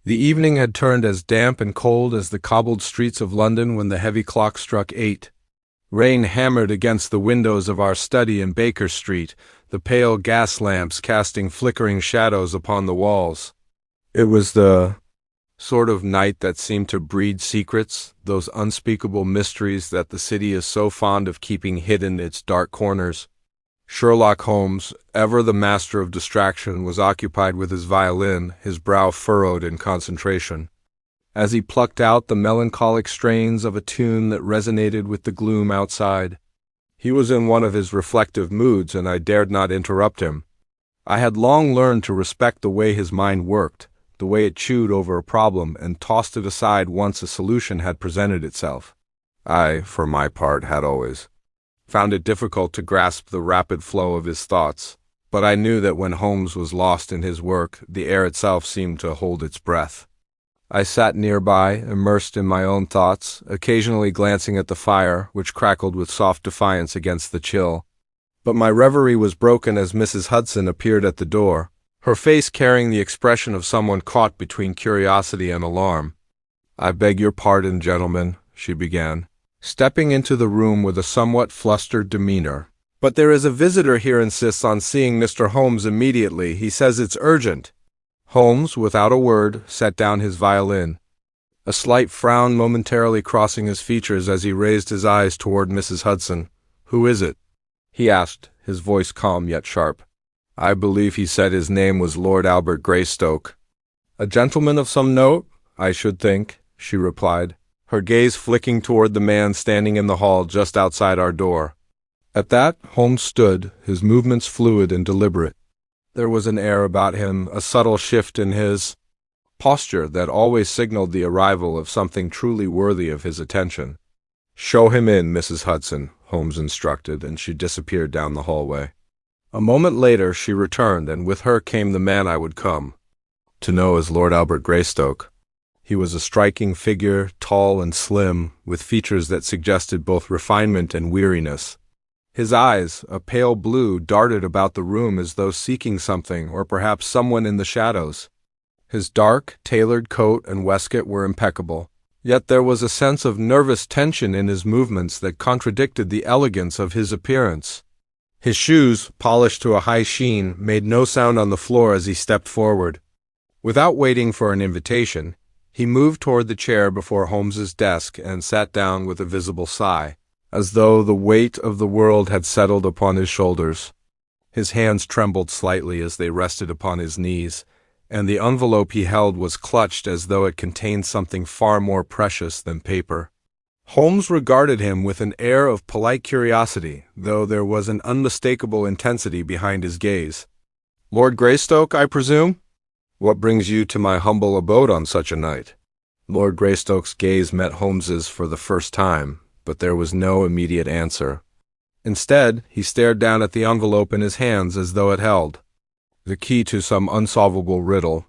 The evening had turned as damp and cold as the cobbled streets of London when the heavy clock struck 8. Rain hammered against the windows of our study in Baker Street, the pale gas lamps casting flickering shadows upon the walls. It was the sort of night that seemed to breed secrets, those unspeakable mysteries that the city is so fond of keeping hidden in its dark corners. Sherlock Holmes, ever the master of distraction, was occupied with his violin, his brow furrowed in concentration. As he plucked out the melancholic strains of a tune that resonated with the gloom outside. He was in one of his reflective moods, and I dared not interrupt him. I had long learned to respect the way his mind worked, the way it chewed over a problem and tossed it aside once a solution had presented itself. I, for my part, had always found it difficult to grasp the rapid flow of his thoughts, but I knew that when Holmes was lost in his work, the air itself seemed to hold its breath. I sat nearby, immersed in my own thoughts, occasionally glancing at the fire, which crackled with soft defiance against the chill. But my reverie was broken as Mrs. Hudson appeared at the door, her face carrying the expression of someone caught between curiosity and alarm. "I beg your pardon, gentlemen," she began, stepping into the room with a somewhat flustered demeanor. "But there is a visitor here insists on seeing Mr. Holmes immediately. He says it's urgent." Holmes, without a word, set down his violin, a slight frown momentarily crossing his features as he raised his eyes toward Mrs. Hudson. "Who is it?" he asked, his voice calm yet sharp. "I believe he said his name was Lord Albert Greystoke." "A gentleman of some note, I should think," she replied, her gaze flicking toward the man standing in the hall just outside our door. At that, Holmes stood, his movements fluid and deliberate. There was an air about him, a subtle shift in his posture that always signaled the arrival of something truly worthy of his attention. "Show him in, Mrs. Hudson," Holmes instructed, and she disappeared down the hallway. A moment later she returned, and with her came the man I would come to know as Lord Albert Greystoke. He was a striking figure, tall and slim, with features that suggested both refinement and weariness. His eyes, a pale blue, darted about the room as though seeking something or perhaps someone in the shadows. His dark, tailored coat and waistcoat were impeccable, yet there was a sense of nervous tension in his movements that contradicted the elegance of his appearance. His shoes, polished to a high sheen, made no sound on the floor as he stepped forward. Without waiting for an invitation, he moved toward the chair before Holmes's desk and sat down with a visible sigh, as though the weight of the world had settled upon his shoulders. His hands trembled slightly as they rested upon his knees, and the envelope he held was clutched as though it contained something far more precious than paper. Holmes regarded him with an air of polite curiosity, though there was an unmistakable intensity behind his gaze. "Lord Greystoke, I presume? What brings you to my humble abode on such a night?" Lord Greystoke's gaze met Holmes's for the first time, but there was no immediate answer. Instead, he stared down at the envelope in his hands as though it held the key to some unsolvable riddle.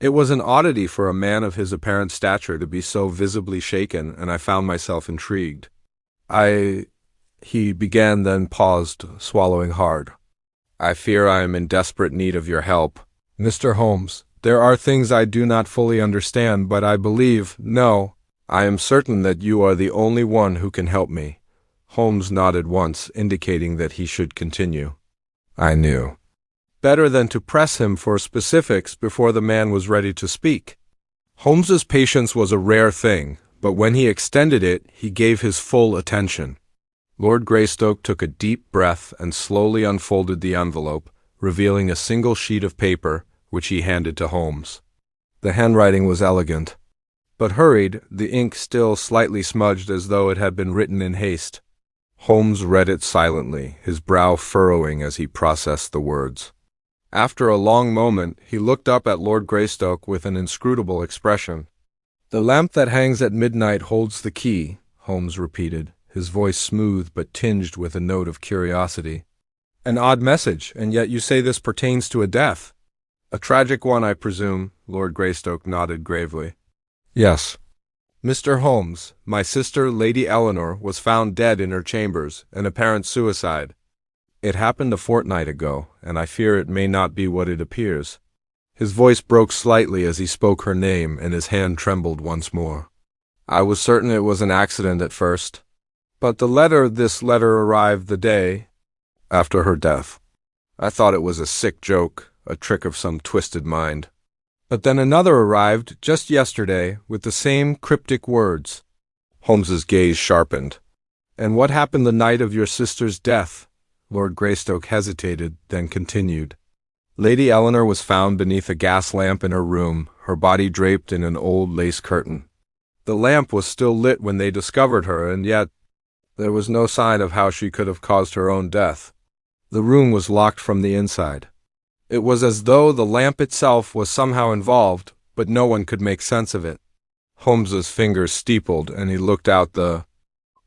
It was an oddity for a man of his apparent stature to be so visibly shaken, and I found myself intrigued. He began, then paused, swallowing hard. "I fear I am in desperate need of your help, Mr. Holmes. There are things I do not fully understand, but I am certain that you are the only one who can help me." Holmes nodded once, indicating that he should continue. I knew better than to press him for specifics before the man was ready to speak. Holmes's patience was a rare thing, but when he extended it, he gave his full attention. Lord Greystoke took a deep breath and slowly unfolded the envelope, revealing a single sheet of paper, which he handed to Holmes. The handwriting was elegant, but hurried, the ink still slightly smudged as though it had been written in haste. Holmes read it silently, his brow furrowing as he processed the words. After a long moment, he looked up at Lord Greystoke with an inscrutable expression. "The lamp that hangs at midnight holds the key," Holmes repeated, his voice smooth but tinged with a note of curiosity. "An odd message, and yet you say this pertains to a death." "A tragic one, I presume," Lord Greystoke nodded gravely. "Yes. Mr. Holmes, my sister, Lady Eleanor, was found dead in her chambers, an apparent suicide. It happened a fortnight ago, and I fear it may not be what it appears." His voice broke slightly as he spoke her name, and his hand trembled once more. "I was certain it was an accident at first, but this letter arrived the day after her death. I thought it was a sick joke, a trick of some twisted mind. But then another arrived just yesterday with the same cryptic words." Holmes's gaze sharpened. "And what happened the night of your sister's death?" Lord Greystoke hesitated, then continued. "Lady Eleanor was found beneath a gas lamp in her room, her body draped in an old lace curtain. The lamp was still lit when they discovered her, and yet there was no sign of how she could have caused her own death. The room was locked from the inside. It was as though the lamp itself was somehow involved, but no one could make sense of it." Holmes's fingers steepled, and he looked out the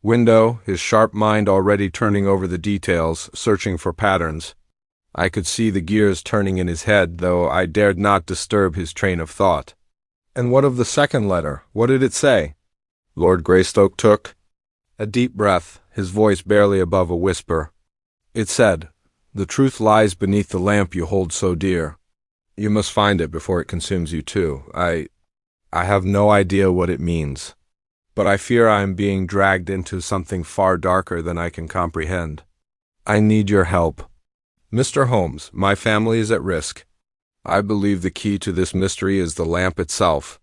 window, his sharp mind already turning over the details, searching for patterns. I could see the gears turning in his head, though I dared not disturb his train of thought. "And what of the second letter? What did it say?" Lord Greystoke took a deep breath, his voice barely above a whisper. "It said, 'The truth lies beneath the lamp you hold so dear. You must find it before it consumes you too.' I have no idea what it means, but I fear I am being dragged into something far darker than I can comprehend. I need your help. Mr. Holmes, my family is at risk. I believe the key to this mystery is the lamp itself."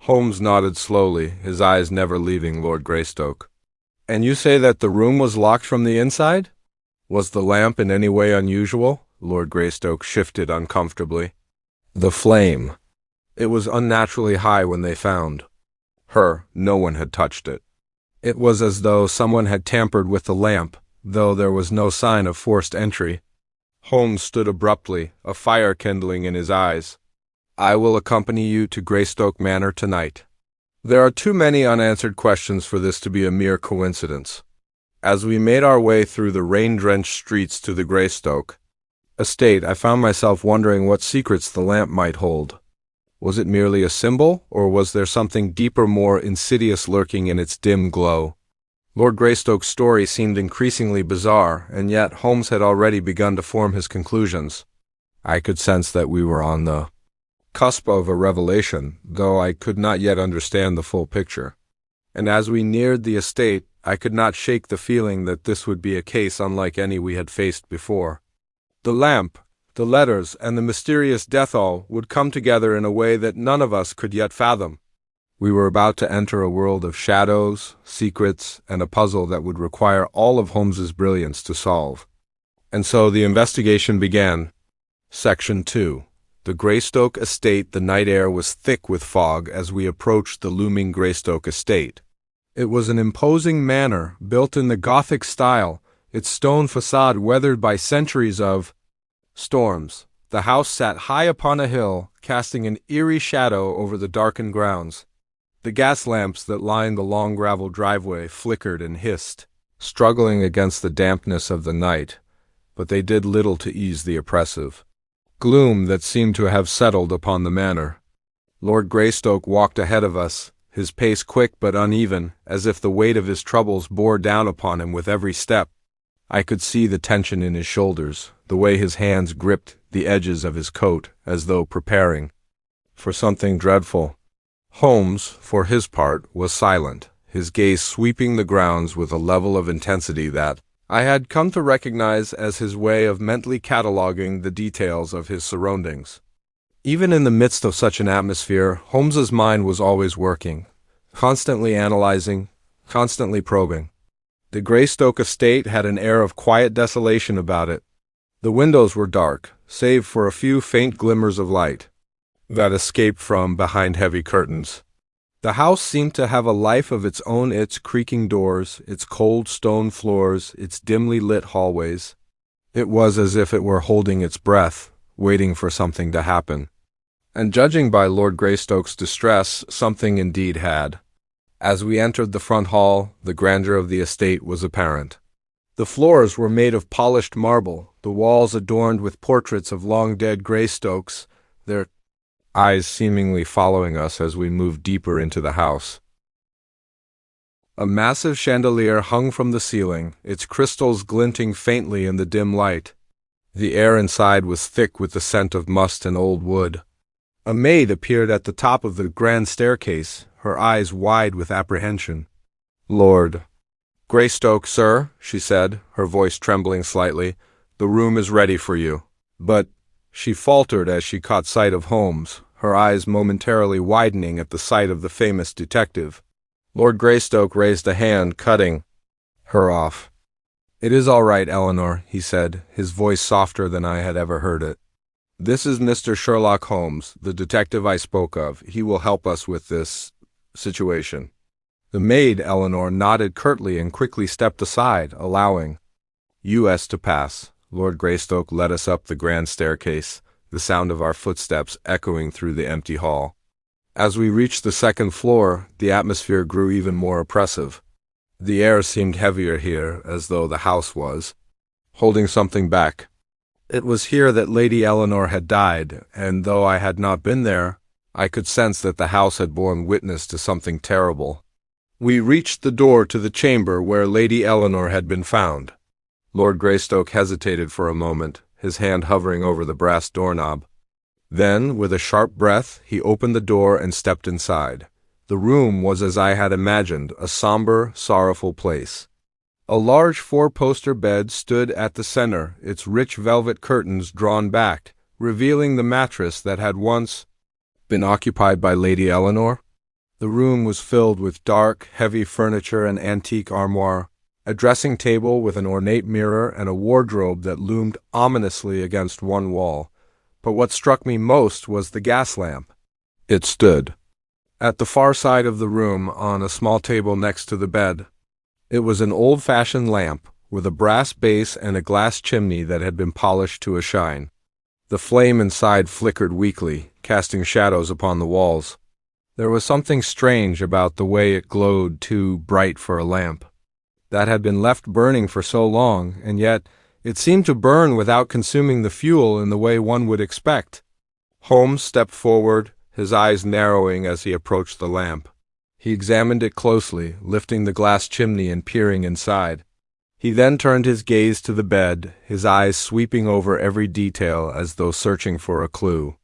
Holmes nodded slowly, his eyes never leaving Lord Greystoke. "And you say that the room was locked from the inside? Was the lamp in any way unusual?" Lord Greystoke shifted uncomfortably. "The flame. It was unnaturally high when they found her. No one had touched it. It was as though someone had tampered with the lamp, though there was no sign of forced entry." Holmes stood abruptly, a fire kindling in his eyes. "I will accompany you to Greystoke Manor tonight. There are too many unanswered questions for this to be a mere coincidence." As we made our way through the rain-drenched streets to the Greystoke estate, I found myself wondering what secrets the lamp might hold. Was it merely a symbol, or was there something deeper, more insidious lurking in its dim glow? Lord Greystoke's story seemed increasingly bizarre, and yet Holmes had already begun to form his conclusions. I could sense that we were on the cusp of a revelation, though I could not yet understand the full picture. And as we neared the estate, I could not shake the feeling that this would be a case unlike any we had faced before. The lamp, the letters, and the mysterious death-all would come together in a way that none of us could yet fathom. We were about to enter a world of shadows, secrets, and a puzzle that would require all of Holmes's brilliance to solve. And so the investigation began. Section 2. The Greystoke Estate. The night air was thick with fog as we approached the looming Greystoke Estate. It was an imposing manor, built in the Gothic style, its stone facade weathered by centuries of storms. The house sat high upon a hill, casting an eerie shadow over the darkened grounds. The gas lamps that lined the long gravel driveway flickered and hissed, struggling against the dampness of the night, but they did little to ease the oppressive gloom that seemed to have settled upon the manor. Lord Greystoke walked ahead of us, his pace quick but uneven, as if the weight of his troubles bore down upon him with every step. I could see the tension in his shoulders, the way his hands gripped the edges of his coat, as though preparing for something dreadful. Holmes, for his part, was silent, his gaze sweeping the grounds with a level of intensity that I had come to recognize as his way of mentally cataloging the details of his surroundings. Even in the midst of such an atmosphere, Holmes's mind was always working, constantly analyzing, constantly probing. The Greystoke estate had an air of quiet desolation about it. The windows were dark, save for a few faint glimmers of light that escaped from behind heavy curtains. The house seemed to have a life of its own, its creaking doors, its cold stone floors, its dimly lit hallways. It was as if it were holding its breath, waiting for something to happen. And judging by Lord Greystoke's distress, something indeed had. As we entered the front hall, the grandeur of the estate was apparent. The floors were made of polished marble, the walls adorned with portraits of long-dead Greystokes, their eyes seemingly following us as we moved deeper into the house. A massive chandelier hung from the ceiling, its crystals glinting faintly in the dim light. The air inside was thick with the scent of must and old wood. A maid appeared at the top of the grand staircase, her eyes wide with apprehension. "Lord Greystoke, sir," she said, her voice trembling slightly, "the room is ready for you." But she faltered as she caught sight of Holmes, her eyes momentarily widening at the sight of the famous detective. Lord Greystoke raised a hand, cutting her off. "It is all right, Eleanor," he said, his voice softer than I had ever heard it. "This is Mr. Sherlock Holmes, the detective I spoke of. He will help us with this situation." The maid, Eleanor, nodded curtly and quickly stepped aside, allowing us to pass. Lord Greystoke led us up the grand staircase, the sound of our footsteps echoing through the empty hall. As we reached the second floor, the atmosphere grew even more oppressive. The air seemed heavier here, as though the house was holding something back. It was here that Lady Eleanor had died, and though I had not been there, I could sense that the house had borne witness to something terrible. We reached the door to the chamber where Lady Eleanor had been found. Lord Greystoke hesitated for a moment, his hand hovering over the brass doorknob. Then, with a sharp breath, he opened the door and stepped inside. The room was as I had imagined, a somber, sorrowful place. A large four-poster bed stood at the center, its rich velvet curtains drawn back, revealing the mattress that had once been occupied by Lady Eleanor. The room was filled with dark, heavy furniture and antique armoire, a dressing table with an ornate mirror and a wardrobe that loomed ominously against one wall. But what struck me most was the gas lamp. It stood at the far side of the room on a small table next to the bed. It was an old-fashioned lamp, with a brass base and a glass chimney that had been polished to a shine. The flame inside flickered weakly, casting shadows upon the walls. There was something strange about the way it glowed too bright for a lamp, that had been left burning for so long, and yet it seemed to burn without consuming the fuel in the way one would expect. Holmes stepped forward, his eyes narrowing as he approached the lamp. He examined it closely, lifting the glass chimney and peering inside. He then turned his gaze to the bed, his eyes sweeping over every detail as though searching for a clue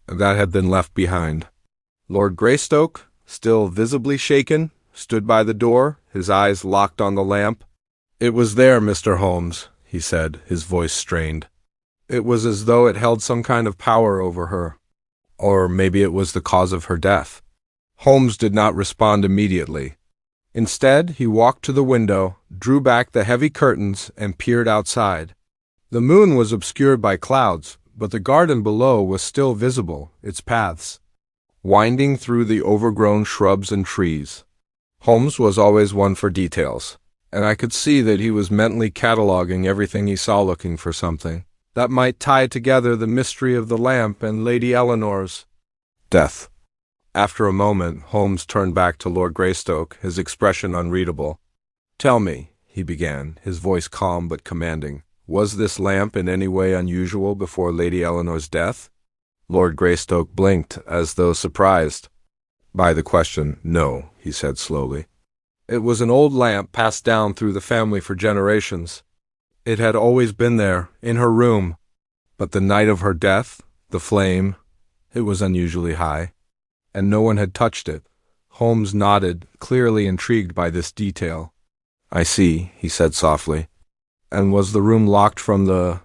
that had been left behind. Lord Greystoke, still visibly shaken, stood by the door, his eyes locked on the lamp. "It was there, Mr. Holmes," he said, his voice strained. It was as though it held some kind of power over her. Or maybe it was the cause of her death. Holmes did not respond immediately. Instead, he walked to the window, drew back the heavy curtains, and peered outside. The moon was obscured by clouds, but the garden below was still visible, its paths winding through the overgrown shrubs and trees. Holmes was always one for details, and I could see that he was mentally cataloging everything he saw, looking for something that might tie together the mystery of the lamp and Lady Eleanor's death. After a moment, Holmes turned back to Lord Greystoke, his expression unreadable. "Tell me," he began, his voice calm but commanding, "was this lamp in any way unusual before Lady Eleanor's death?" Lord Greystoke blinked, as though surprised by the question. "No," he said slowly. "It was an old lamp passed down through the family for generations. It had always been there, in her room. But the night of her death, the flame, it was unusually high, and no one had touched it." Holmes nodded, clearly intrigued by this detail. "I see," he said softly. "And was the room locked from the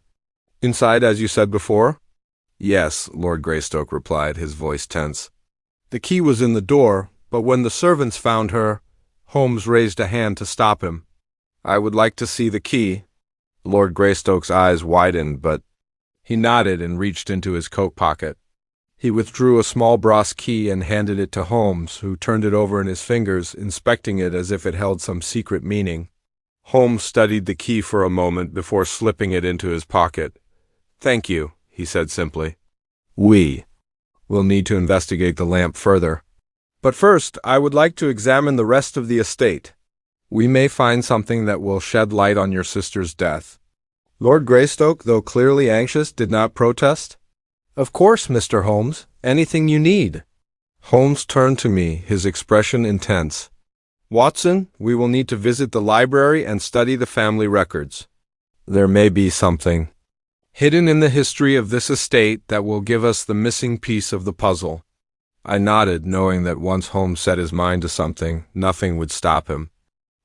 inside, as you said before?" "Yes," Lord Greystoke replied, his voice tense. "The key was in the door, but when the servants found her—" Holmes raised a hand to stop him. "I would like to see the key." Lord Greystoke's eyes widened, but he nodded and reached into his coat pocket. He withdrew a small brass key and handed it to Holmes, who turned it over in his fingers, inspecting it as if it held some secret meaning. Holmes studied the key for a moment before slipping it into his pocket. "Thank you," he said simply. "We will need to investigate the lamp further. But first, I would like to examine the rest of the estate. We may find something that will shed light on your sister's death." Lord Greystoke, though clearly anxious, did not protest. "Of course, Mr. Holmes, anything you need." Holmes turned to me, his expression intense. "Watson, we will need to visit the library and study the family records. There may be something." hidden in the history of this estate that will give us the missing piece of the puzzle. I nodded, knowing that once Holmes set his mind to something, nothing would stop him.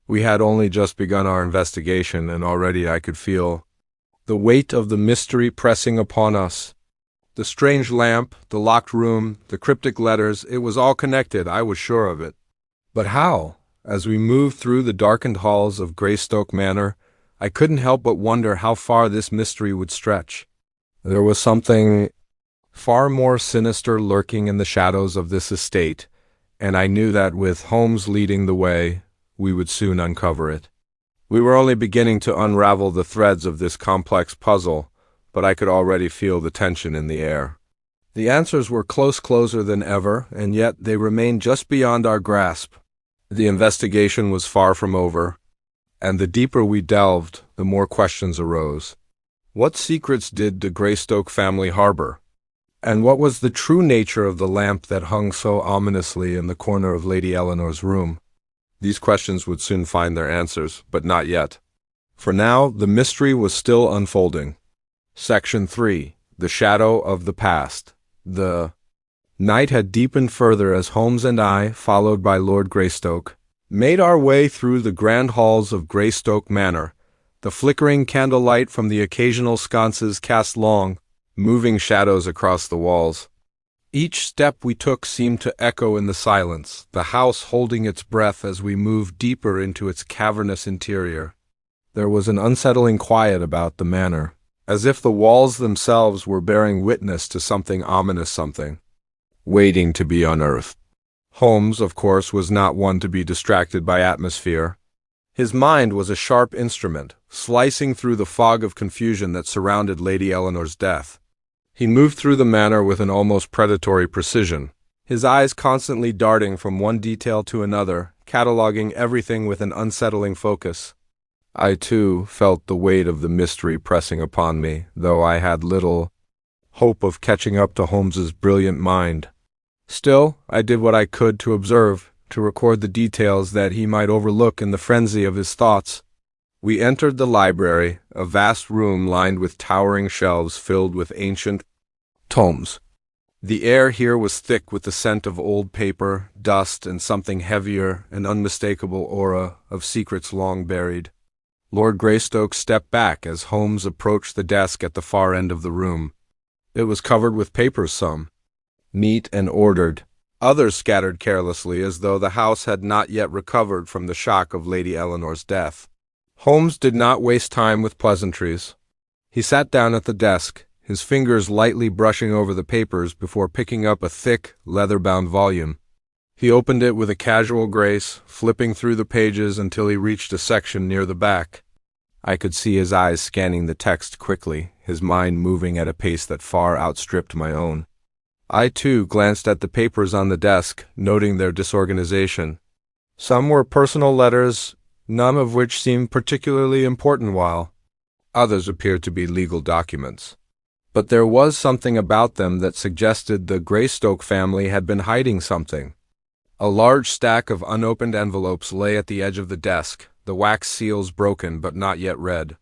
We had only just begun our investigation, and already I could feel the weight of the mystery pressing upon us. The strange lamp, the locked room, the cryptic letters, it was all connected, I was sure of it. But how? As we moved through the darkened halls of Greystoke Manor, I couldn't help but wonder how far this mystery would stretch. There was something far more sinister lurking in the shadows of this estate, and I knew that with Holmes leading the way, we would soon uncover it. We were only beginning to unravel the threads of this complex puzzle, but I could already feel the tension in the air. The answers were closer than ever, and yet they remained just beyond our grasp. The investigation was far from over, and the deeper we delved, the more questions arose. What secrets did the Greystoke family harbor? And what was the true nature of the lamp that hung so ominously in the corner of Lady Eleanor's room? These questions would soon find their answers, but not yet. For now, the mystery was still unfolding. Section 3. The Shadow of the Past. The night had deepened further as Holmes and I, followed by Lord Greystoke, made our way through the grand halls of Greystoke Manor. The flickering candlelight from the occasional sconces cast long, moving shadows across the walls. Each step we took seemed to echo in the silence, the house holding its breath as we moved deeper into its cavernous interior. There was an unsettling quiet about the manor, as if the walls themselves were bearing witness to something ominous, something waiting to be unearthed. Holmes, of course, was not one to be distracted by atmosphere. His mind was a sharp instrument, slicing through the fog of confusion that surrounded Lady Eleanor's death. He moved through the manor with an almost predatory precision, his eyes constantly darting from one detail to another, cataloging everything with an unsettling focus. I, too, felt the weight of the mystery pressing upon me, though I had little hope of catching up to Holmes's brilliant mind. Still, I did what I could to observe, to record the details that he might overlook in the frenzy of his thoughts. We entered the library, a vast room lined with towering shelves filled with ancient tomes. The air here was thick with the scent of old paper, dust, and something heavier, an unmistakable aura of secrets long buried. Lord Greystoke stepped back as Holmes approached the desk at the far end of the room. It was covered with papers, some neat and ordered, others scattered carelessly as though the house had not yet recovered from the shock of Lady Eleanor's death. Holmes did not waste time with pleasantries. He sat down at the desk, his fingers lightly brushing over the papers before picking up a thick, leather-bound volume. He opened it with a casual grace, flipping through the pages until he reached a section near the back. I could see his eyes scanning the text quickly, his mind moving at a pace that far outstripped my own. I, too, glanced at the papers on the desk, noting their disorganization. Some were personal letters, none of which seemed particularly important, while others appeared to be legal documents. But there was something about them that suggested the Greystoke family had been hiding something. A large stack of unopened envelopes lay at the edge of the desk, the wax seals broken but not yet read.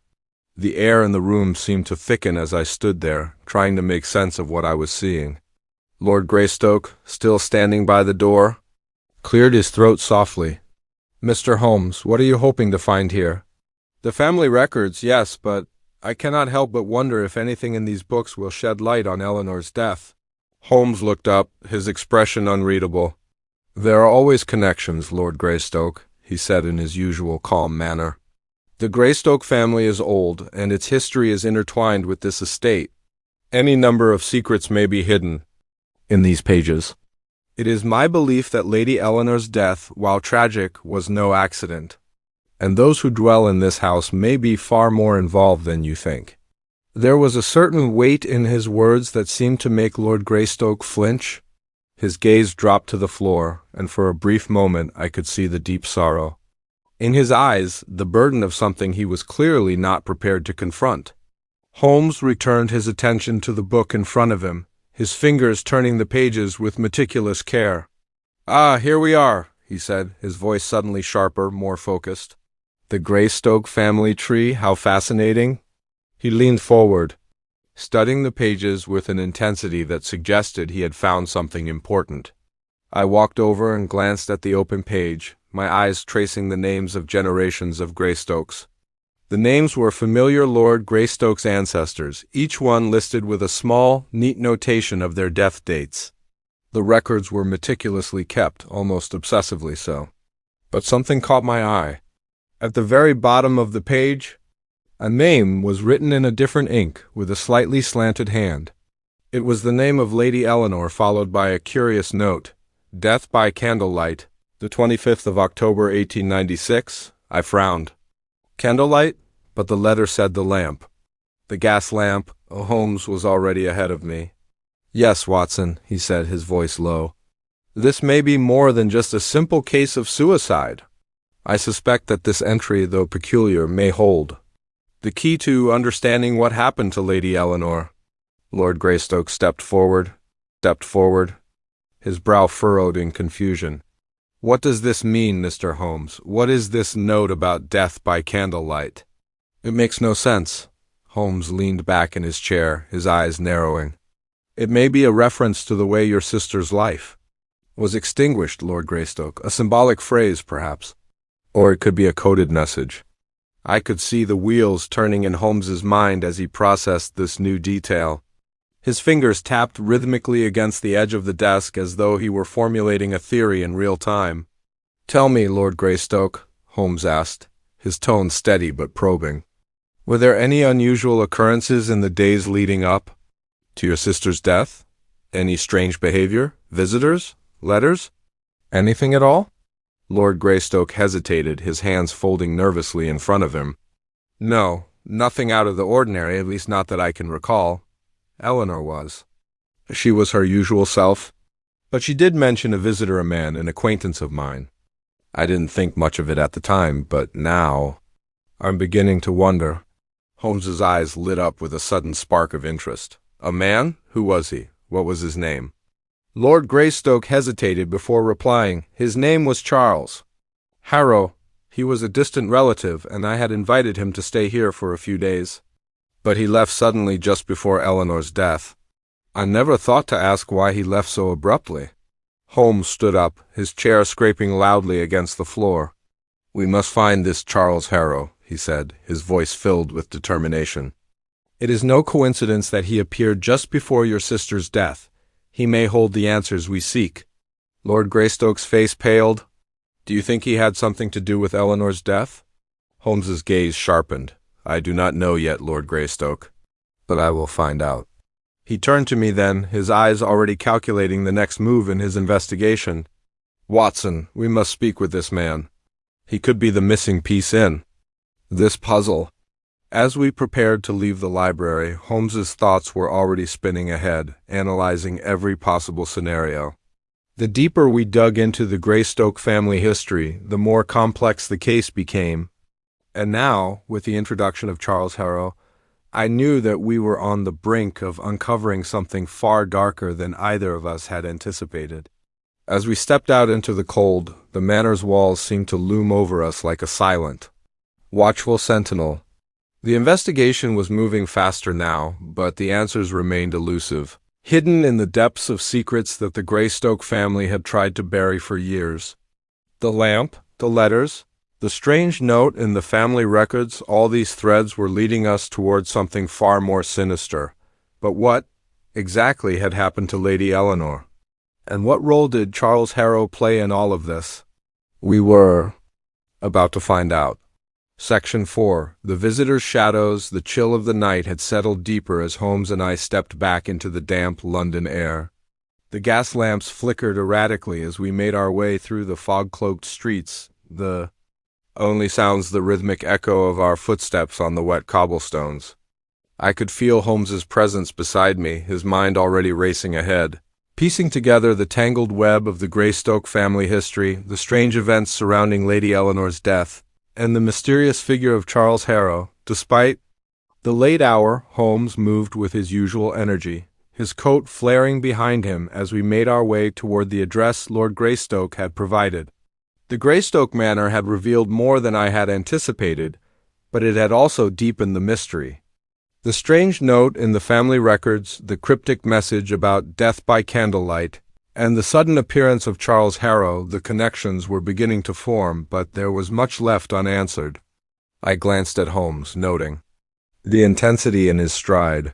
The air in the room seemed to thicken as I stood there, trying to make sense of what I was seeing. Lord Greystoke, still standing by the door, cleared his throat softly. "Mr. Holmes, what are you hoping to find here?" "The family records, yes, but I cannot help but wonder if anything in these books will shed light on Eleanor's death." Holmes looked up, his expression unreadable. "There are always connections, Lord Greystoke," he said in his usual calm manner. "The Greystoke family is old, and its history is intertwined with this estate. Any number of secrets may be hidden in these pages. It is my belief that Lady Eleanor's death, while tragic, was no accident, and those who dwell in this house may be far more involved than you think." There was a certain weight in his words that seemed to make Lord Greystoke flinch. His gaze dropped to the floor, and for a brief moment I could see the deep sorrow in his eyes, the burden of something he was clearly not prepared to confront. Holmes returned his attention to the book in front of him, his fingers turning the pages with meticulous care. "Ah, here we are," he said, his voice suddenly sharper, more focused. "The Greystoke family tree, how fascinating." He leaned forward, studying the pages with an intensity that suggested he had found something important. I walked over and glanced at the open page, my eyes tracing the names of generations of Greystokes. The names were familiar Lord Greystoke's ancestors, each one listed with a small, neat notation of their death dates. The records were meticulously kept, almost obsessively so. But something caught my eye. At the very bottom of the page, a name was written in a different ink, with a slightly slanted hand. It was the name of Lady Eleanor, followed by a curious note. Death by candlelight, the 25th of October, 1896. I frowned. Candlelight? But the letter said the lamp. The gas lamp. Holmes was already ahead of me. Yes, Watson, he said, his voice low. This may be more than just a simple case of suicide. I suspect that this entry, though peculiar, may hold the key to understanding what happened to Lady Eleanor. Lord Greystoke stepped forward, his brow furrowed in confusion. What does this mean, Mr. Holmes? What is this note about death by candlelight? It makes no sense. Holmes leaned back in his chair, his eyes narrowing. It may be a reference to the way your sister's life was extinguished, Lord Greystoke, a symbolic phrase, perhaps. Or it could be a coded message. I could see the wheels turning in Holmes's mind as he processed this new detail. His fingers tapped rhythmically against the edge of the desk as though he were formulating a theory in real time. Tell me, Lord Greystoke, Holmes asked, his tone steady but probing. Were there any unusual occurrences in the days leading up to your sister's death? Any strange behavior? Visitors? Letters? Anything at all? Lord Greystoke hesitated, his hands folding nervously in front of him. No, nothing out of the ordinary, at least not that I can recall. Eleanor was. She was her usual self, but she did mention a visitor, a man, an acquaintance of mine. I didn't think much of it at the time, but now I'm beginning to wonder. Holmes's eyes lit up with a sudden spark of interest. A man? Who was he? What was his name? Lord Greystoke hesitated before replying. His name was Charles Harrow. He was a distant relative, and I had invited him to stay here for a few days. But he left suddenly just before Eleanor's death. I never thought to ask why he left so abruptly. Holmes stood up, his chair scraping loudly against the floor. We must find this Charles Harrow, he said, his voice filled with determination. It is no coincidence that he appeared just before your sister's death. He may hold the answers we seek. Lord Greystoke's face paled. Do you think he had something to do with Eleanor's death? Holmes's gaze sharpened. I do not know yet, Lord Greystoke, but I will find out. He turned to me then, his eyes already calculating the next move in his investigation. Watson, we must speak with this man. He could be the missing piece in this puzzle. As we prepared to leave the library, Holmes's thoughts were already spinning ahead, analyzing every possible scenario. The deeper we dug into the Greystoke family history, the more complex the case became. And now, with the introduction of Charles Harrow, I knew that we were on the brink of uncovering something far darker than either of us had anticipated. As we stepped out into the cold, the manor's walls seemed to loom over us like a silent, watchful sentinel. The investigation was moving faster now, but the answers remained elusive, hidden in the depths of secrets that the Greystoke family had tried to bury for years. The lamp, the letters, the strange note in the family records, all these threads were leading us towards something far more sinister. But what, exactly, had happened to Lady Eleanor? And what role did Charles Harrow play in all of this? We were about to find out. Section 4. The visitor's shadows, the chill of the night had settled deeper as Holmes and I stepped back into the damp London air. The gas lamps flickered erratically as we made our way through the fog-cloaked streets, the only sounds the rhythmic echo of our footsteps on the wet cobblestones. I could feel Holmes's presence beside me, his mind already racing ahead, piecing together the tangled web of the Greystoke family history, the strange events surrounding Lady Eleanor's death, and the mysterious figure of Charles Harrow. Despite the late hour, Holmes moved with his usual energy, his coat flaring behind him as we made our way toward the address Lord Greystoke had provided. The Greystoke manor had revealed more than I had anticipated, but it had also deepened the mystery. The strange note in the family records, the cryptic message about death by candlelight, and the sudden appearance of Charles Harrow, the connections were beginning to form, but there was much left unanswered. I glanced at Holmes, noting the intensity in his stride.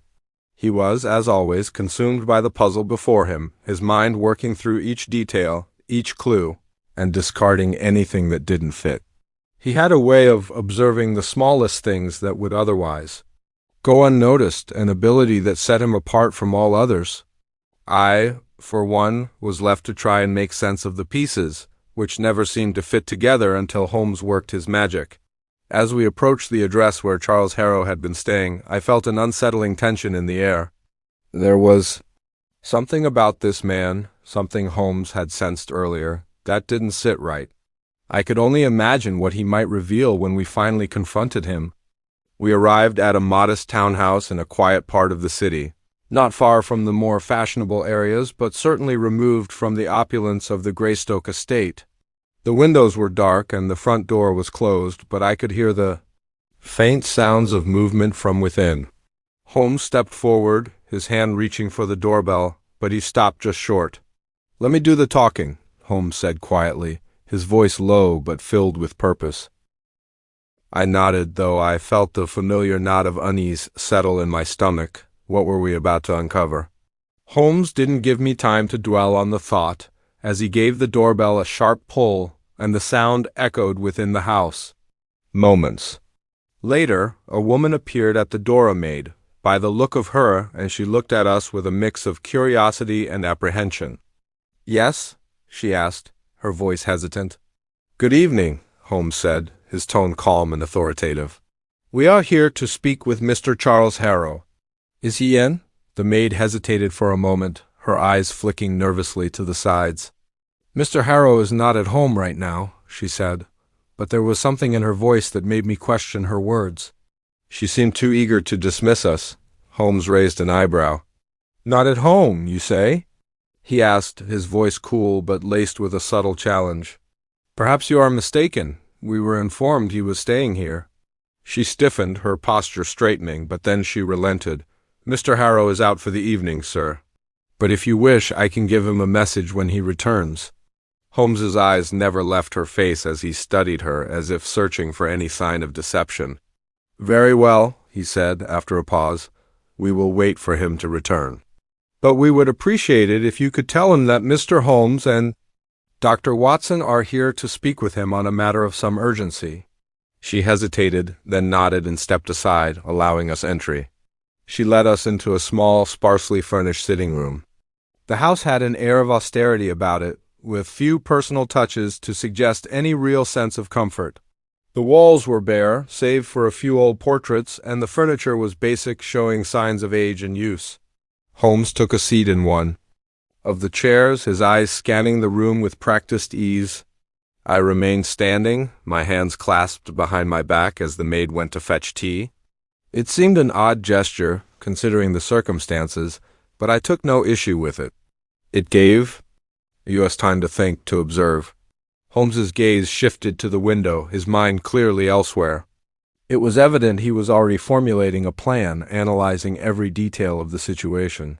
He was, as always, consumed by the puzzle before him, his mind working through each detail, each clue, and discarding anything that didn't fit. He had a way of observing the smallest things that would otherwise go unnoticed, an ability that set him apart from all others. I, for one, was left to try and make sense of the pieces, which never seemed to fit together until Holmes worked his magic. As we approached the address where Charles Harrow had been staying, I felt an unsettling tension in the air. There was something about this man, something Holmes had sensed earlier, that didn't sit right. I could only imagine what he might reveal when we finally confronted him. We arrived at a modest townhouse in a quiet part of the city, not far from the more fashionable areas, but certainly removed from the opulence of the Greystoke estate. The windows were dark and the front door was closed, but I could hear the faint sounds of movement from within. Holmes stepped forward, his hand reaching for the doorbell, but he stopped just short. "Let me do the talking," Holmes said quietly, his voice low but filled with purpose. I nodded, though I felt the familiar knot of unease settle in my stomach. What were we about to uncover? Holmes didn't give me time to dwell on the thought, as he gave the doorbell a sharp pull, and the sound echoed within the house. Moments later, a woman appeared at the door, a maid. By the look of her, and she looked at us with a mix of curiosity and apprehension. "Yes?" she asked, her voice hesitant. "Good evening," Holmes said, his tone calm and authoritative. "We are here to speak with Mr. Charles Harrow." "Is he in?" The maid hesitated for a moment, her eyes flicking nervously to the sides. "Mr. Harrow is not at home right now," she said, but there was something in her voice that made me question her words. She seemed too eager to dismiss us. Holmes raised an eyebrow. "Not at home, you say?" he asked, his voice cool but laced with a subtle challenge. "Perhaps you are mistaken. We were informed he was staying here." She stiffened, her posture straightening, but then she relented. "Mr. Harrow is out for the evening, sir. But if you wish, I can give him a message when he returns." Holmes's eyes never left her face as he studied her, as if searching for any sign of deception. "Very well," he said, after a pause. "We will wait for him to return. But we would appreciate it if you could tell him that Mr. Holmes and Dr. Watson are here to speak with him on a matter of some urgency." She hesitated, then nodded and stepped aside, allowing us entry. She led us into a small, sparsely furnished sitting room. The house had an air of austerity about it, with few personal touches to suggest any real sense of comfort. The walls were bare, save for a few old portraits, and the furniture was basic, showing signs of age and use. Holmes took a seat in one of the chairs, his eyes scanning the room with practiced ease. I remained standing, my hands clasped behind my back as the maid went to fetch tea. It seemed an odd gesture, considering the circumstances, but I took no issue with it. It gave us time to think, to observe. Holmes's gaze shifted to the window, his mind clearly elsewhere. It was evident he was already formulating a plan, analyzing every detail of the situation.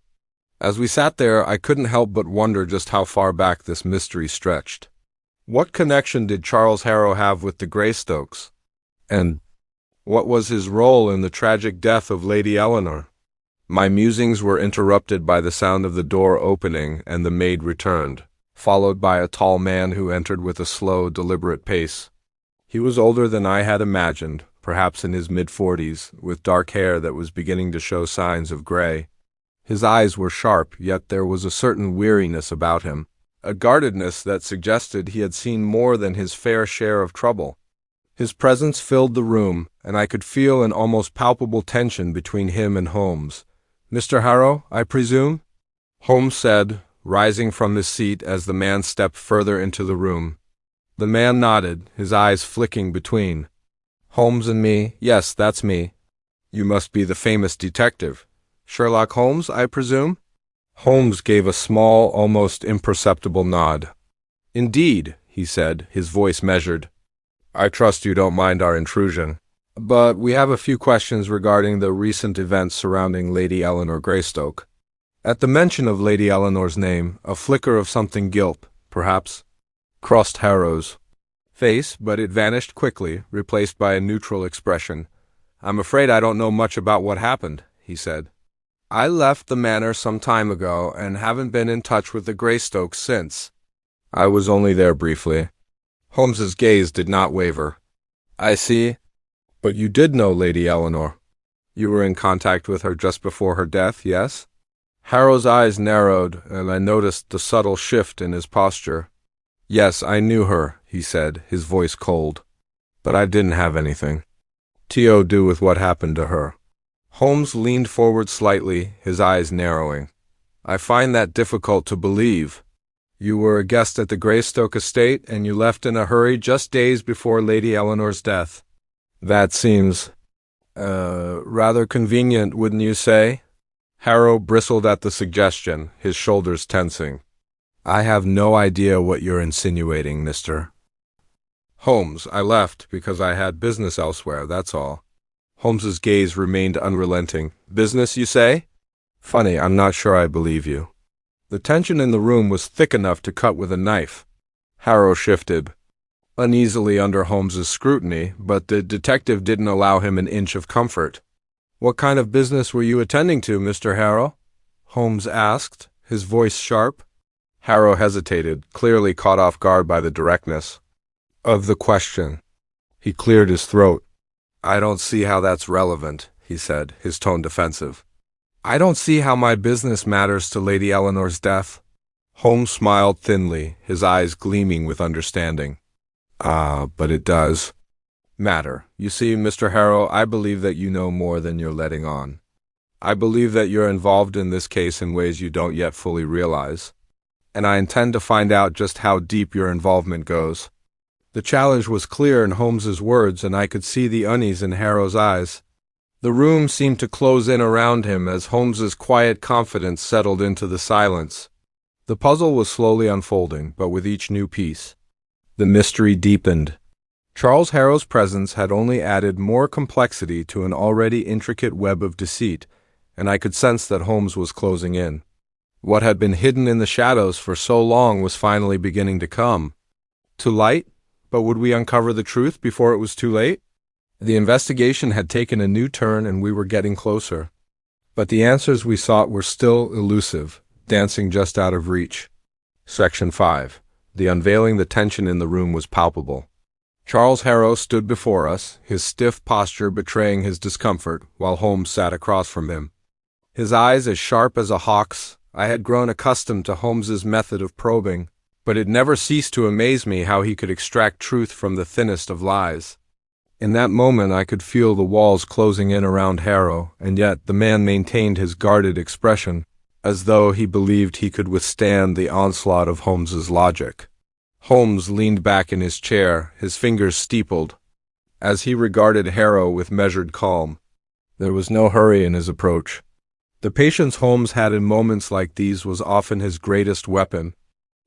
As we sat there, I couldn't help but wonder just how far back this mystery stretched. What connection did Charles Harrow have with the Greystokes? And what was his role in the tragic death of Lady Eleanor? My musings were interrupted by the sound of the door opening, and the maid returned, followed by a tall man who entered with a slow, deliberate pace. He was older than I had imagined, perhaps in his mid-40s, with dark hair that was beginning to show signs of gray. His eyes were sharp, yet there was a certain weariness about him, a guardedness that suggested he had seen more than his fair share of trouble. His presence filled the room, and I could feel an almost palpable tension between him and Holmes. "Mr. Harrow, I presume?" Holmes said, rising from his seat as the man stepped further into the room. The man nodded, his eyes flicking between Holmes and me. "Yes, that's me." "You must be the famous detective. Sherlock Holmes, I presume?" Holmes gave a small, almost imperceptible nod. "Indeed," he said, his voice measured. "I trust you don't mind our intrusion." But we have a few questions regarding the recent events surrounding Lady Eleanor Greystoke. At the mention of Lady Eleanor's name, a flicker of something guilt, perhaps, crossed Harrow's face, but it vanished quickly, replaced by a neutral expression. "I'm afraid I don't know much about what happened," he said. "I left the manor some time ago and haven't been in touch with the Greystokes since. I was only there briefly." Holmes's gaze did not waver. "I see. But you did know Lady Eleanor. You were in contact with her just before her death, yes?" Harrow's eyes narrowed, and I noticed the subtle shift in his posture. "Yes, I knew her," he said, his voice cold. "But I didn't have anything to do with what happened to her." Holmes leaned forward slightly, his eyes narrowing. "I find that difficult to believe. You were a guest at the Greystoke estate, and you left in a hurry just days before Lady Eleanor's death. That seems, rather convenient, wouldn't you say?" Harrow bristled at the suggestion, his shoulders tensing. "I have no idea what you're insinuating, Mr. Holmes. I left because I had business elsewhere, that's all." Holmes's gaze remained unrelenting. "Business, you say? Funny, I'm not sure I believe you." The tension in the room was thick enough to cut with a knife. Harrow shifted uneasily under Holmes's scrutiny, but the detective didn't allow him an inch of comfort. "What kind of business were you attending to, Mr. Harrow?" Holmes asked, his voice sharp. Harrow hesitated, clearly caught off guard by the directness of the question. He cleared his throat. "I don't see how that's relevant," he said, his tone defensive. "I don't see how my business matters to Lady Eleanor's death." Holmes smiled thinly, his eyes gleaming with understanding. But it does matter. You see, Mr. Harrow, I believe that you know more than you're letting on. I believe that you're involved in this case in ways you don't yet fully realize. And I intend to find out just how deep your involvement goes." The challenge was clear in Holmes's words, and I could see the unease in Harrow's eyes. The room seemed to close in around him as Holmes's quiet confidence settled into the silence. The puzzle was slowly unfolding, but with each new piece, the mystery deepened. Charles Harrow's presence had only added more complexity to an already intricate web of deceit, and I could sense that Holmes was closing in. What had been hidden in the shadows for so long was finally beginning to come to light, but would we uncover the truth before it was too late? The investigation had taken a new turn and we were getting closer. But the answers we sought were still elusive, dancing just out of reach. Section 5. The unveiling. The tension in the room was palpable. Charles Harrow stood before us, his stiff posture betraying his discomfort, while Holmes sat across from him. His eyes as sharp as a hawk's. I had grown accustomed to Holmes's method of probing, but it never ceased to amaze me how he could extract truth from the thinnest of lies. In that moment I could feel the walls closing in around Harrow, and yet the man maintained his guarded expression, as though he believed he could withstand the onslaught of Holmes's logic. Holmes leaned back in his chair, his fingers steepled, as he regarded Harrow with measured calm. There was no hurry in his approach. The patience Holmes had in moments like these was often his greatest weapon.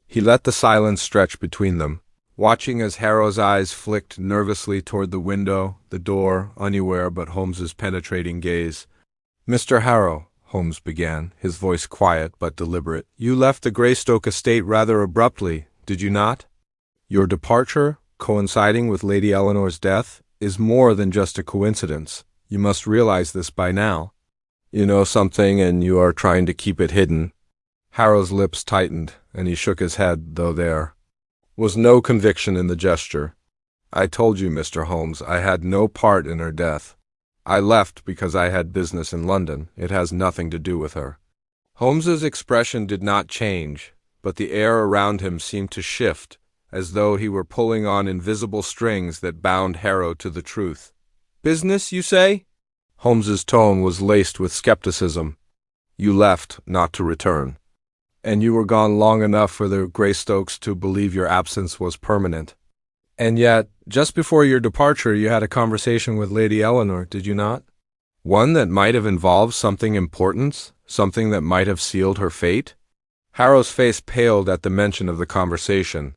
He let the silence stretch between them, watching as Harrow's eyes flicked nervously toward the window, the door, unaware but Holmes's penetrating gaze. "Mr. Harrow," Holmes began, his voice quiet but deliberate, "you left the Greystoke estate rather abruptly, did you not? Your departure, coinciding with Lady Eleanor's death, is more than just a coincidence. You must realize this by now. You know something and you are trying to keep it hidden." Harrow's lips tightened, and he shook his head, though there was no conviction in the gesture. "I told you, Mr. Holmes, I had no part in her death. I left because I had business in London. It has nothing to do with her." Holmes's expression did not change, but the air around him seemed to shift, as though he were pulling on invisible strings that bound Harrow to the truth. "Business, you say?" Holmes's tone was laced with skepticism. "You left, not to return. And you were gone long enough for the Greystokes to believe your absence was permanent. And yet, just before your departure, you had a conversation with Lady Eleanor, did you not? One that might have involved something important, something that might have sealed her fate?" Harrow's face paled at the mention of the conversation,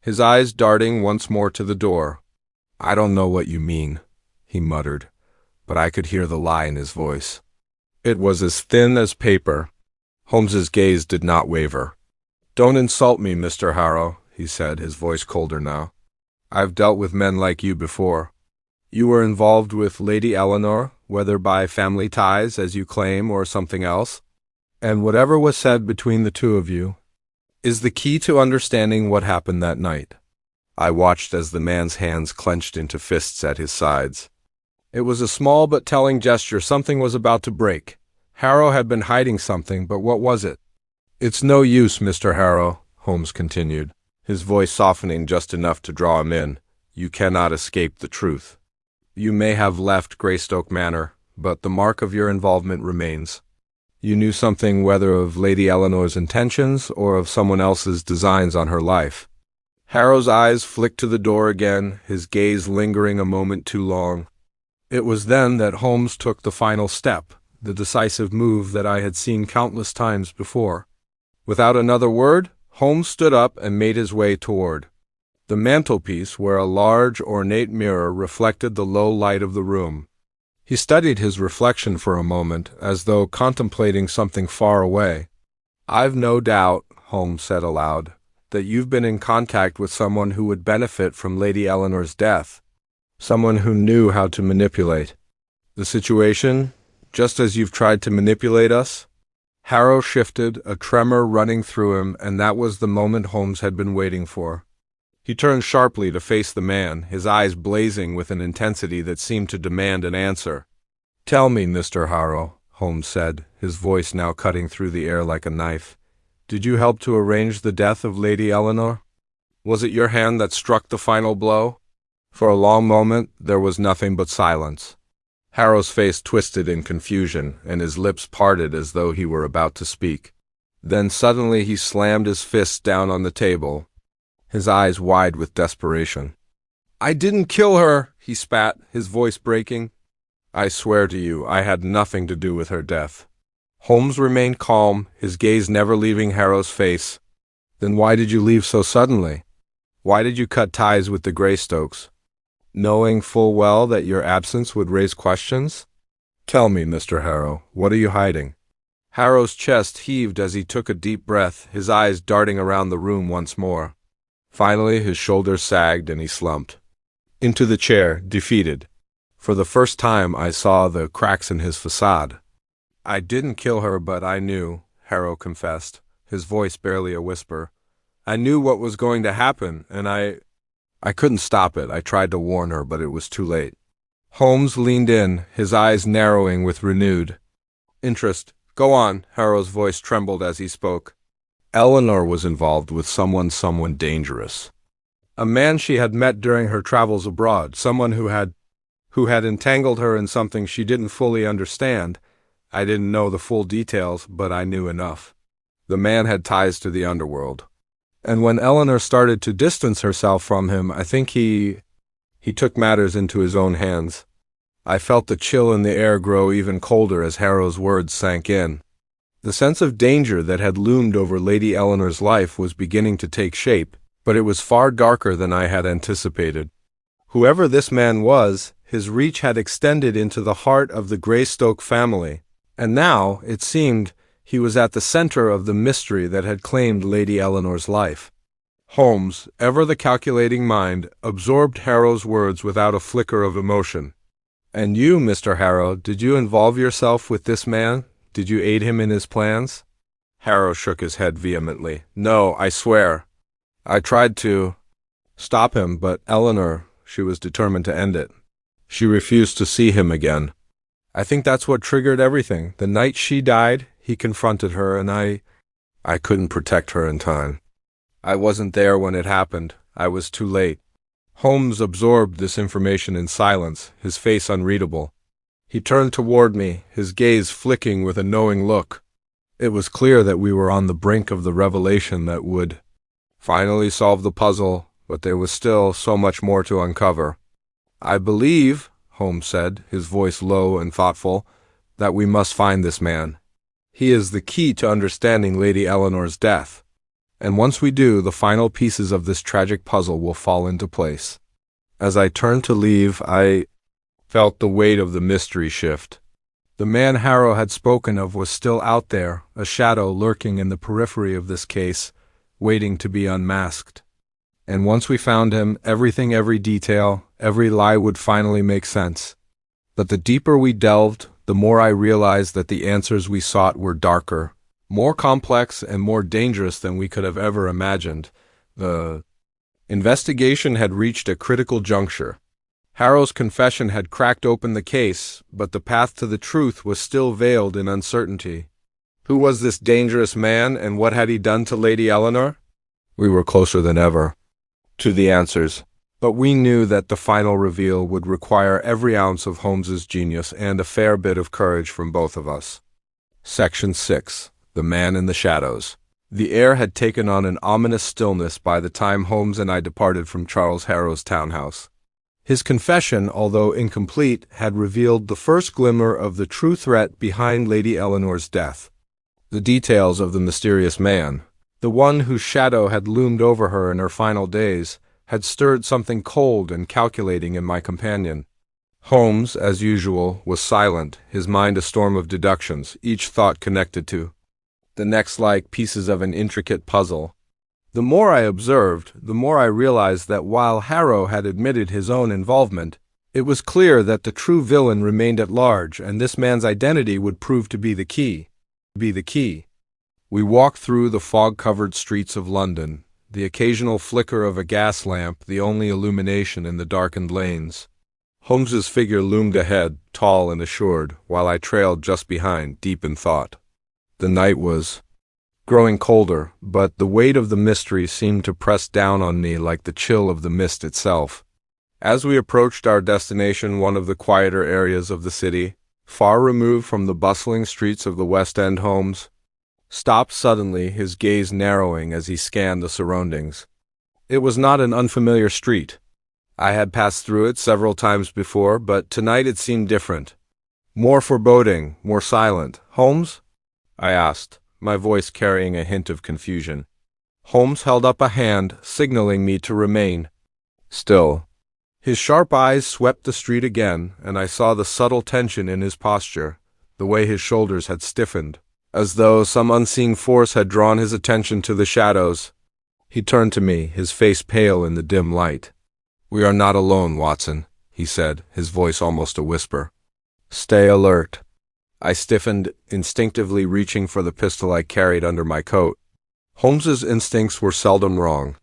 his eyes darting once more to the door. "I don't know what you mean." he muttered, but I could hear the lie in his voice. It was as thin as paper. Holmes's gaze did not waver. "Don't insult me, Mr. Harrow," he said, his voice colder now. "I've dealt with men like you before. You were involved with Lady Eleanor, whether by family ties, as you claim, or something else. And whatever was said between the two of you is the key to understanding what happened that night." I watched as the man's hands clenched into fists at his sides. It was a small but telling gesture. Something was about to break. Harrow had been hiding something, but what was it? "It's no use, Mr. Harrow," Holmes continued, his voice softening just enough to draw him in. "You cannot escape the truth. You may have left Greystoke Manor, but the mark of your involvement remains. You knew something, whether of Lady Eleanor's intentions or of someone else's designs on her life." Harrow's eyes flicked to the door again, his gaze lingering a moment too long. It was then that Holmes took the final step, the decisive move that I had seen countless times before. Without another word, Holmes stood up and made his way toward the mantelpiece, where a large, ornate mirror reflected the low light of the room. He studied his reflection for a moment, as though contemplating something far away. "I've no doubt," Holmes said aloud, "that you've been in contact with someone who would benefit from Lady Eleanor's death. Someone who knew how to manipulate the situation, just as you've tried to manipulate us." Harrow shifted, a tremor running through him, and that was the moment Holmes had been waiting for. He turned sharply to face the man, his eyes blazing with an intensity that seemed to demand an answer. "Tell me, Mr. Harrow," Holmes said, his voice now cutting through the air like a knife. "Did you help to arrange the death of Lady Eleanor? Was it your hand that struck the final blow?" For a long moment there was nothing but silence. Harrow's face twisted in confusion, and his lips parted as though he were about to speak. Then suddenly he slammed his fists down on the table, his eyes wide with desperation. "I didn't kill her," he spat, his voice breaking. "I swear to you, I had nothing to do with her death." Holmes remained calm, his gaze never leaving Harrow's face. "Then why did you leave so suddenly? Why did you cut ties with the Greystokes, knowing full well that your absence would raise questions? Tell me, Mr. Harrow, what are you hiding?" Harrow's chest heaved as he took a deep breath, his eyes darting around the room once more. Finally, his shoulders sagged and he slumped into the chair, defeated. For the first time, I saw the cracks in his facade. "I didn't kill her, but I knew," Harrow confessed, his voice barely a whisper. "I knew what was going to happen, and I couldn't stop it. I tried to warn her, but it was too late." Holmes leaned in, his eyes narrowing with renewed interest. "Go on," Harrow's voice trembled as he spoke. "Eleanor was involved with someone dangerous. A man she had met during her travels abroad, someone who had entangled her in something she didn't fully understand. I didn't know the full details, but I knew enough. The man had ties to the underworld. And when Eleanor started to distance herself from him, I think he took matters into his own hands." I felt the chill in the air grow even colder as Harrow's words sank in. The sense of danger that had loomed over Lady Eleanor's life was beginning to take shape, but it was far darker than I had anticipated. Whoever this man was, his reach had extended into the heart of the Greystoke family, and now, it seemed, he was at the center of the mystery that had claimed Lady Eleanor's life. Holmes, ever the calculating mind, absorbed Harrow's words without a flicker of emotion. "And you, Mr. Harrow, did you involve yourself with this man? Did you aid him in his plans?" Harrow shook his head vehemently. "No, I swear. I tried to stop him, but Eleanor, she was determined to end it. She refused to see him again. I think that's what triggered everything. The night she died, he confronted her, and I couldn't protect her in time. I wasn't there when it happened. I was too late." Holmes absorbed this information in silence, his face unreadable. He turned toward me, his gaze flicking with a knowing look. It was clear that we were on the brink of the revelation that would finally solve the puzzle, but there was still so much more to uncover. "I believe," Holmes said, his voice low and thoughtful, "that we must find this man. He is the key to understanding Lady Eleanor's death. And once we do, the final pieces of this tragic puzzle will fall into place." As I turned to leave, I felt the weight of the mystery shift. The man Harrow had spoken of was still out there, a shadow lurking in the periphery of this case, waiting to be unmasked. And once we found him, everything, every detail, every lie would finally make sense. But the deeper we delved, the more I realized that the answers we sought were darker, more complex, and more dangerous than we could have ever imagined. The investigation had reached a critical juncture. Harrow's confession had cracked open the case, but the path to the truth was still veiled in uncertainty. Who was this dangerous man, and what had he done to Lady Eleanor? We were closer than ever to the answers, but we knew that the final reveal would require every ounce of Holmes's genius and a fair bit of courage from both of us. Section 6. The Man in the Shadows. The air had taken on an ominous stillness by the time Holmes and I departed from Charles Harrow's townhouse. His confession, although incomplete, had revealed the first glimmer of the true threat behind Lady Eleanor's death. The details of the mysterious man, the one whose shadow had loomed over her in her final days, had stirred something cold and calculating in my companion. Holmes, as usual, was silent, his mind a storm of deductions, each thought connected to the next like pieces of an intricate puzzle. The more I observed, the more I realized that while Harrow had admitted his own involvement, it was clear that the true villain remained at large, and this man's identity would prove to be the key. We walked through the fog-covered streets of London, the occasional flicker of a gas lamp the only illumination in the darkened lanes. Holmes's figure loomed ahead, tall and assured, while I trailed just behind, deep in thought. The night was growing colder, but the weight of the mystery seemed to press down on me like the chill of the mist itself. As we approached our destination, one of the quieter areas of the city, far removed from the bustling streets of the West End, Holmes stopped suddenly, his gaze narrowing as he scanned the surroundings. It was not an unfamiliar street. I had passed through it several times before, but tonight it seemed different. More foreboding, more silent. "Holmes?" I asked, my voice carrying a hint of confusion. Holmes held up a hand, signaling me to remain still. His sharp eyes swept the street again, and I saw the subtle tension in his posture, the way his shoulders had stiffened, as though some unseen force had drawn his attention to the shadows. He turned to me, his face pale in the dim light. "We are not alone, Watson," he said, his voice almost a whisper. "Stay alert." I stiffened, instinctively reaching for the pistol I carried under my coat. Holmes's instincts were seldom wrong,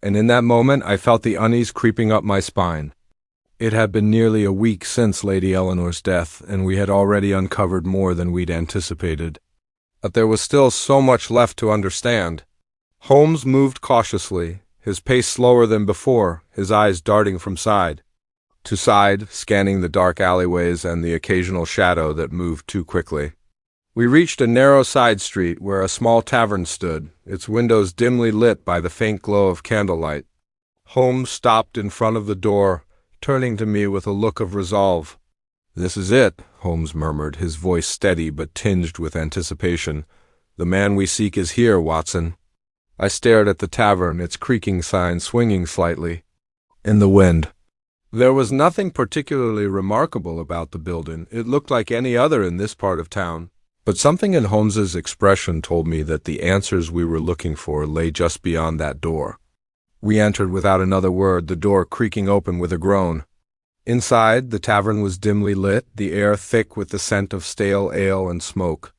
and in that moment I felt the unease creeping up my spine. It had been nearly a week since Lady Eleanor's death, and we had already uncovered more than we'd anticipated. But there was still so much left to understand. Holmes moved cautiously, his pace slower than before, his eyes darting from side to side, scanning the dark alleyways and the occasional shadow that moved too quickly. We reached a narrow side street where a small tavern stood, its windows dimly lit by the faint glow of candlelight. Holmes stopped in front of the door, turning to me with a look of resolve. "This is it," Holmes murmured, his voice steady but tinged with anticipation. "The man we seek is here, Watson." I stared at the tavern, its creaking sign swinging slightly in the wind. There was nothing particularly remarkable about the building. It looked like any other in this part of town. But something in Holmes's expression told me that the answers we were looking for lay just beyond that door. We entered without another word, the door creaking open with a groan. Inside, the tavern was dimly lit, the air thick with the scent of stale ale and smoke.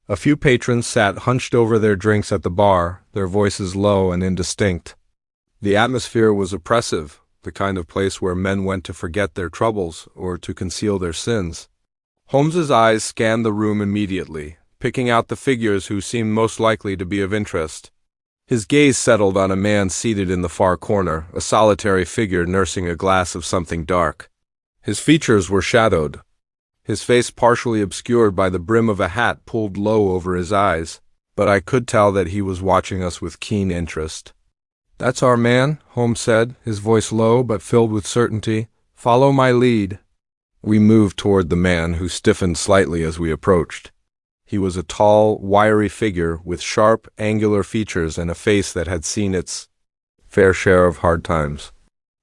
A few patrons sat hunched over their drinks at the bar, their voices low and indistinct. The atmosphere was oppressive, the kind of place where men went to forget their troubles or to conceal their sins. Holmes's eyes scanned the room immediately, picking out the figures who seemed most likely to be of interest. His gaze settled on a man seated in the far corner, a solitary figure nursing a glass of something dark. His features were shadowed, his face partially obscured by the brim of a hat pulled low over his eyes, but I could tell that he was watching us with keen interest. "That's our man," Holmes said, his voice low but filled with certainty. "Follow my lead." We moved toward the man, who stiffened slightly as we approached. He was a tall, wiry figure with sharp, angular features and a face that had seen its fair share of hard times.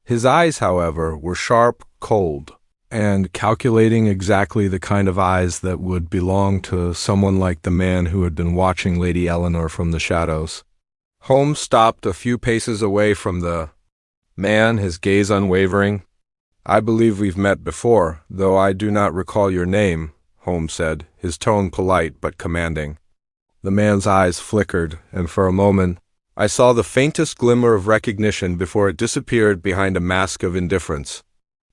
His eyes, however, were sharp, cold, and calculating exactly the kind of eyes that would belong to someone like the man who had been watching Lady Eleanor from the shadows. Holmes stopped a few paces away from the man, his gaze unwavering. "I believe we've met before, though I do not recall your name," Holmes said, his tone polite but commanding. The man's eyes flickered, and for a moment I saw the faintest glimmer of recognition before it disappeared behind a mask of indifference.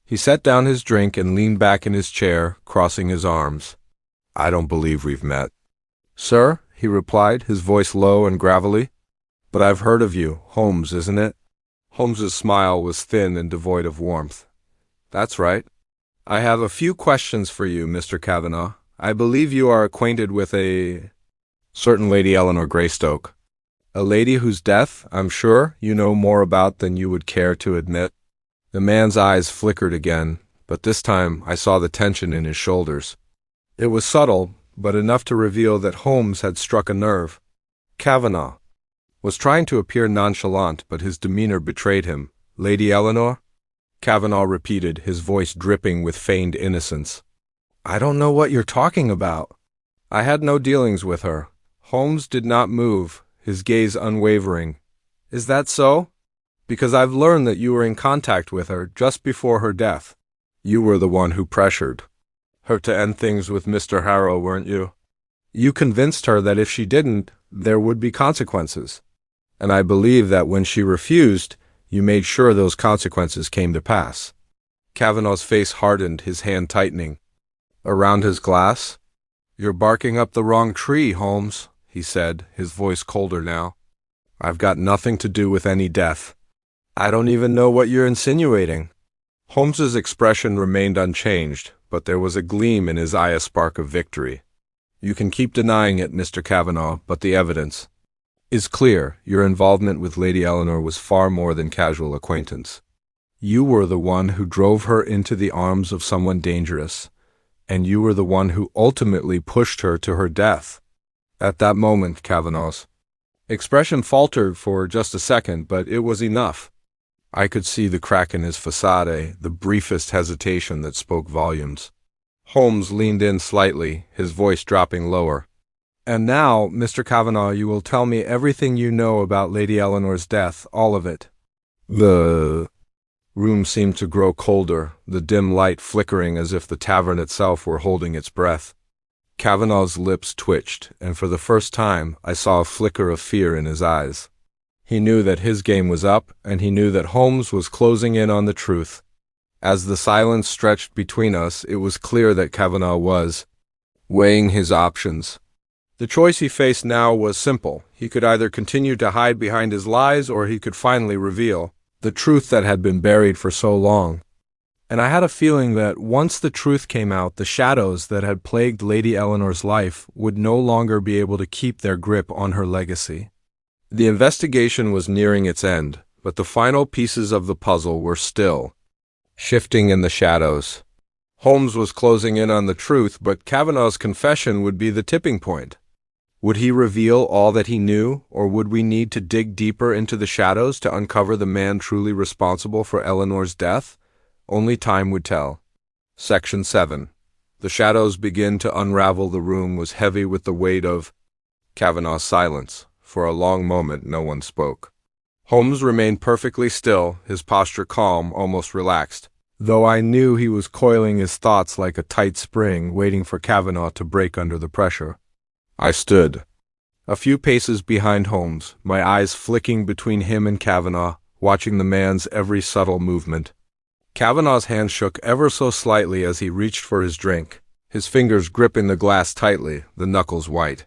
He set down his drink and leaned back in his chair, crossing his arms. "I don't believe we've met." "Sir," he replied, his voice low and gravelly. "But I've heard of you. Holmes, isn't it?" Holmes's smile was thin and devoid of warmth. "That's right. I have a few questions for you, Mr. Kavanagh. I believe you are acquainted with a certain Lady Eleanor Greystoke. A lady whose death, I'm sure, you know more about than you would care to admit." The man's eyes flickered again, but this time I saw the tension in his shoulders. It was subtle, but enough to reveal that Holmes had struck a nerve. Kavanagh was trying to appear nonchalant, but his demeanor betrayed him. "Lady Eleanor?" Kavanagh repeated, his voice dripping with feigned innocence. "I don't know what you're talking about." "I had no dealings with her." Holmes did not move, his gaze unwavering. "Is that so? Because I've learned that you were in contact with her just before her death. You were the one who pressured her to end things with Mr. Harrow, weren't you? You convinced her that if she didn't, there would be consequences. And I believe that when she refused, you made sure those consequences came to pass." Kavanagh's face hardened, his hand tightening around his glass. "You're barking up the wrong tree, Holmes," he said, his voice colder now. "I've got nothing to do with any death. I don't even know what you're insinuating." Holmes's expression remained unchanged, but there was a gleam in his eye, a spark of victory. "You can keep denying it, Mr. Kavanagh, but the evidence is clear. Your involvement with Lady Eleanor was far more than casual acquaintance. You were the one who drove her into the arms of someone dangerous, and you were the one who ultimately pushed her to her death." At that moment, Kavanagh's expression faltered for just a second, but it was enough. I could see the crack in his facade, the briefest hesitation that spoke volumes. Holmes leaned in slightly, his voice dropping lower. "And now, Mr. Kavanagh, you will tell me everything you know about Lady Eleanor's death, all of it." The room seemed to grow colder, the dim light flickering as if the tavern itself were holding its breath. Kavanagh's lips twitched, and for the first time I saw a flicker of fear in his eyes. He knew that his game was up, and he knew that Holmes was closing in on the truth. As the silence stretched between us, it was clear that Kavanagh was weighing his options. The choice he faced now was simple. He could either continue to hide behind his lies, or he could finally reveal the truth that had been buried for so long. And I had a feeling that once the truth came out, the shadows that had plagued Lady Eleanor's life would no longer be able to keep their grip on her legacy. The investigation was nearing its end, but the final pieces of the puzzle were still shifting in the shadows. Holmes was closing in on the truth, but Kavanagh's confession would be the tipping point. Would he reveal all that he knew, or would we need to dig deeper into the shadows to uncover the man truly responsible for Eleanor's death? Only time would tell. Section 7. The shadows begin to unravel. The room was heavy with the weight of Kavanagh's silence. For a long moment no one spoke. Holmes remained perfectly still, his posture calm, almost relaxed, though I knew he was coiling his thoughts like a tight spring, waiting for Kavanagh to break under the pressure. I stood a few paces behind Holmes, my eyes flicking between him and Kavanagh, watching the man's every subtle movement. Kavanagh's hand shook ever so slightly as he reached for his drink, his fingers gripping the glass tightly, the knuckles white.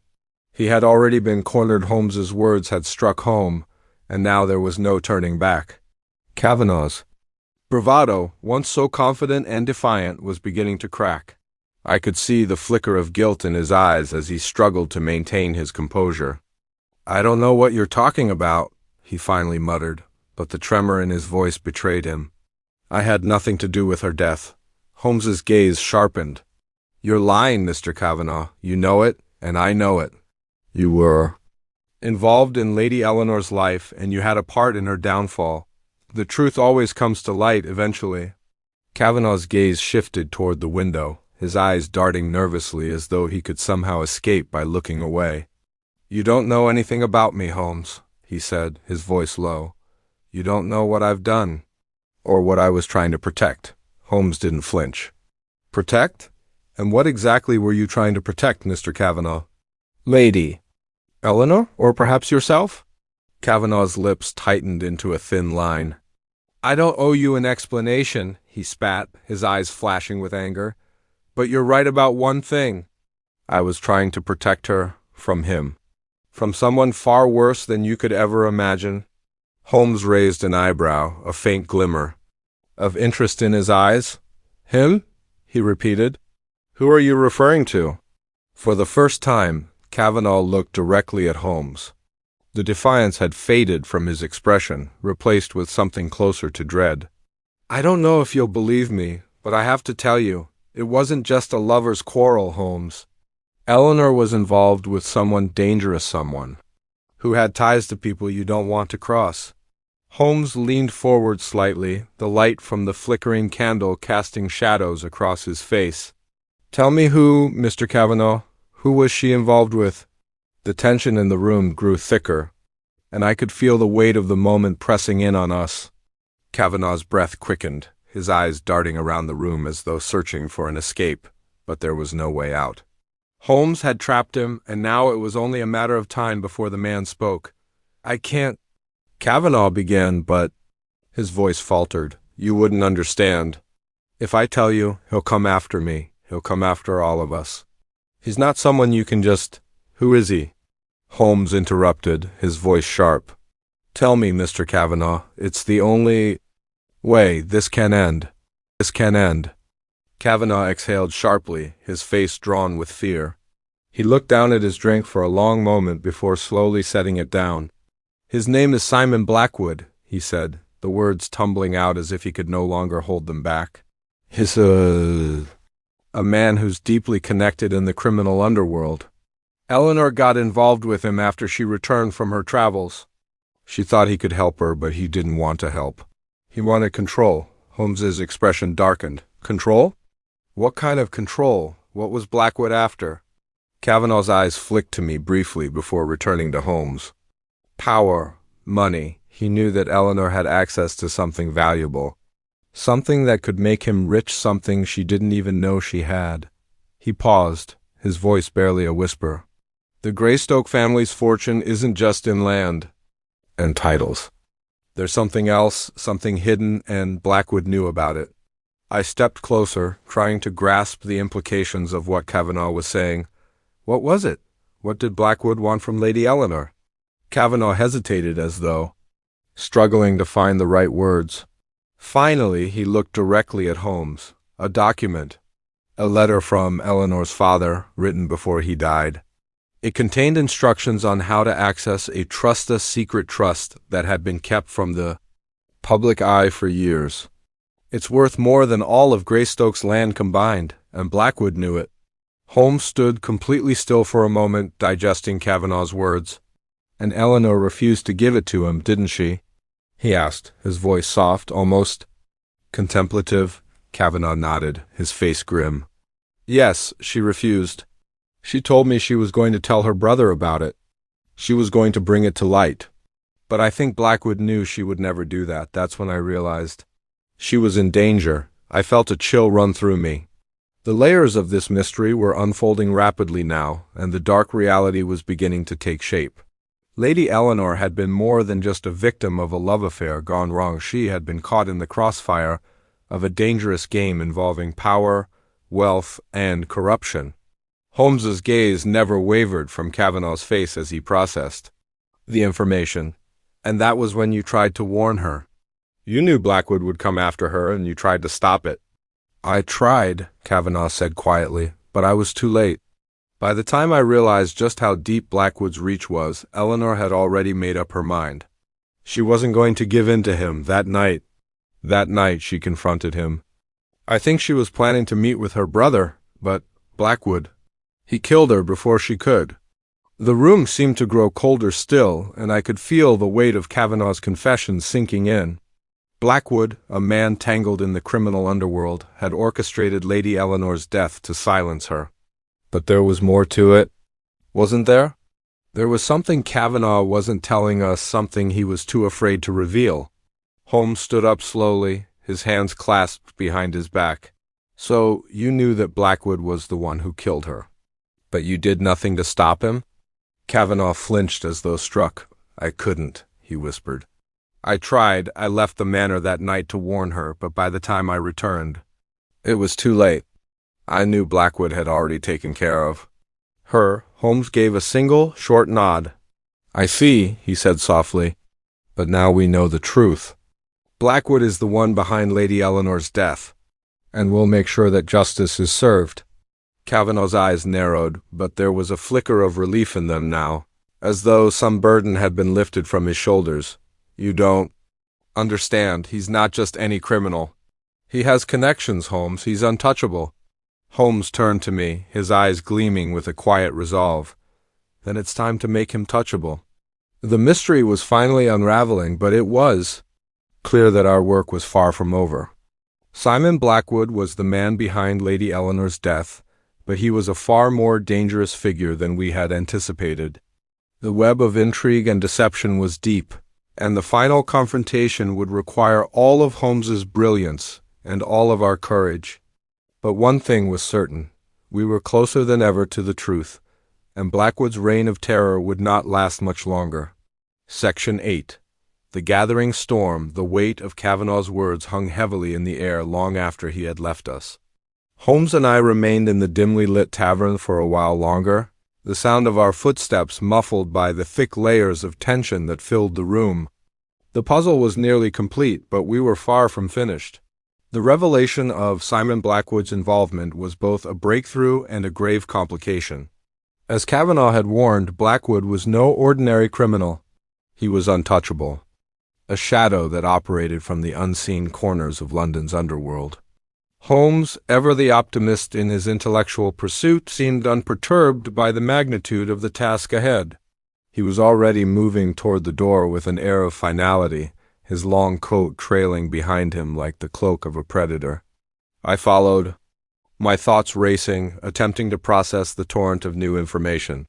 He had already been cornered. Holmes's words had struck home, and now there was no turning back. Kavanagh's bravado, once so confident and defiant, was beginning to crack. I could see the flicker of guilt in his eyes as he struggled to maintain his composure. "I don't know what you're talking about," he finally muttered, but the tremor in his voice betrayed him. "I had nothing to do with her death." Holmes's gaze sharpened. "You're lying, Mr. Kavanagh. You know it, and I know it. You were involved in Lady Eleanor's life, and you had a part in her downfall. The truth always comes to light eventually." Kavanaugh's gaze shifted toward the window, his eyes darting nervously as though he could somehow escape by looking away. "You don't know anything about me, Holmes," he said, his voice low. "You don't know what I've done, or what I was trying to protect." Holmes didn't flinch. "Protect? And what exactly were you trying to protect, Mr. Kavanaugh?" "Lady Eleanor, or perhaps yourself?" Kavanaugh's lips tightened into a thin line. "I don't owe you an explanation," he spat, his eyes flashing with anger. "But you're right about one thing. I was trying to protect her from him. From someone far worse than you could ever imagine." Holmes raised an eyebrow, a faint glimmer of interest in his eyes. "Him?" he repeated. "Who are you referring to?" For the first time, Kavanaugh looked directly at Holmes. The defiance had faded from his expression, replaced with something closer to dread. "I don't know if you'll believe me, but I have to tell you, it wasn't just a lover's quarrel, Holmes. Eleanor was involved with someone dangerous, someone who had ties to people you don't want to cross." Holmes leaned forward slightly, the light from the flickering candle casting shadows across his face. "Tell me who, Mr. Kavanaugh. Who was she involved with?" The tension in the room grew thicker, and I could feel the weight of the moment pressing in on us. Kavanaugh's breath quickened, his eyes darting around the room as though searching for an escape, but there was no way out. Holmes had trapped him, and now it was only a matter of time before the man spoke. "I can't—" Kavanaugh began, but his voice faltered. "You wouldn't understand. If I tell you, he'll come after me. He'll come after all of us. He's not someone you can just— Who is he?" Holmes interrupted, his voice sharp. "Tell me, Mr. Kavanaugh. It's the only way this can end. This can end." Kavanaugh exhaled sharply, his face drawn with fear. He looked down at his drink for a long moment before slowly setting it down. "His name is Simon Blackwood," he said, the words tumbling out as if he could no longer hold them back. "He's a man who's deeply connected in the criminal underworld. Eleanor got involved with him after she returned from her travels. She thought he could help her, but he didn't want to help. He wanted control." Holmes's expression darkened. "Control? What kind of control? What was Blackwood after?" Kavanaugh's eyes flicked to me briefly before returning to Holmes. "Power, money." He knew that Eleanor had access to something valuable. Something that could make him rich, something she didn't even know she had. He paused, his voice barely a whisper. "The Greystoke family's fortune isn't just in land and titles. There's something else, something hidden, and Blackwood knew about it." I stepped closer, trying to grasp the implications of what Kavanaugh was saying. "What was it? What did Blackwood want from Lady Eleanor?" Kavanaugh hesitated as though struggling to find the right words. Finally, he looked directly at Holmes. "A document. A letter from Eleanor's father, written before he died. It contained instructions on how to access a secret trust that had been kept from the public eye for years. It's worth more than all of Greystoke's land combined, and Blackwood knew it." Holmes stood completely still for a moment, digesting Kavanaugh's words. "And Eleanor refused to give it to him, didn't she?" he asked, his voice soft, almost contemplative. Kavanaugh nodded, his face grim. "Yes, she refused. She told me she was going to tell her brother about it. She was going to bring it to light. But I think Blackwood knew she would never do that. That's when I realized she was in danger. I felt a chill run through me. The layers of this mystery were unfolding rapidly now, and the dark reality was beginning to take shape. Lady Eleanor had been more than just a victim of a love affair gone wrong. She had been caught in the crossfire of a dangerous game involving power, wealth, and corruption. Holmes's gaze never wavered from Kavanaugh's face as he processed the information. "And that was when you tried to warn her. You knew Blackwood would come after her, and you tried to stop it." "I tried," Kavanaugh said quietly, "but I was too late. By the time I realized just how deep Blackwood's reach was, Eleanor had already made up her mind. She wasn't going to give in to him that night. That night she confronted him. I think she was planning to meet with her brother, but Blackwood, he killed her before she could." The room seemed to grow colder still, and I could feel the weight of Kavanaugh's confession sinking in. Blackwood, a man tangled in the criminal underworld, had orchestrated Lady Eleanor's death to silence her. But there was more to it, wasn't there? There was something Kavanaugh wasn't telling us, something he was too afraid to reveal. Holmes stood up slowly, his hands clasped behind his back. So, you knew that Blackwood was the one who killed her. But you did nothing to stop him? Kavanaugh flinched as though struck. I couldn't, he whispered. I tried. I left the manor that night to warn her, but by the time I returned, it was too late. I knew Blackwood had already taken care of her. Holmes gave a single, short nod. I see, he said softly. But now we know the truth. Blackwood is the one behind Lady Eleanor's death, and we'll make sure that justice is served. Kavanaugh's eyes narrowed, but there was a flicker of relief in them now, as though some burden had been lifted from his shoulders. You don't understand. He's not just any criminal. He has connections, Holmes. He's untouchable. Holmes turned to me, his eyes gleaming with a quiet resolve. Then it's time to make him touchable. The mystery was finally unraveling, but it was clear that our work was far from over. Simon Blackwood was the man behind Lady Eleanor's death, but he was a far more dangerous figure than we had anticipated. The web of intrigue and deception was deep, and the final confrontation would require all of Holmes's brilliance and all of our courage. But one thing was certain. We were closer than ever to the truth, and Blackwood's reign of terror would not last much longer. Section 8. The gathering storm, the weight of Kavanaugh's words hung heavily in the air long after he had left us. Holmes and I remained in the dimly lit tavern for a while longer, the sound of our footsteps muffled by the thick layers of tension that filled the room. The puzzle was nearly complete, but we were far from finished. The revelation of Simon Blackwood's involvement was both a breakthrough and a grave complication. As Kavanaugh had warned, Blackwood was no ordinary criminal. He was untouchable, a shadow that operated from the unseen corners of London's underworld. Holmes, ever the optimist in his intellectual pursuit, seemed unperturbed by the magnitude of the task ahead. He was already moving toward the door with an air of finality, his long coat trailing behind him like the cloak of a predator. I followed, my thoughts racing, attempting to process the torrent of new information.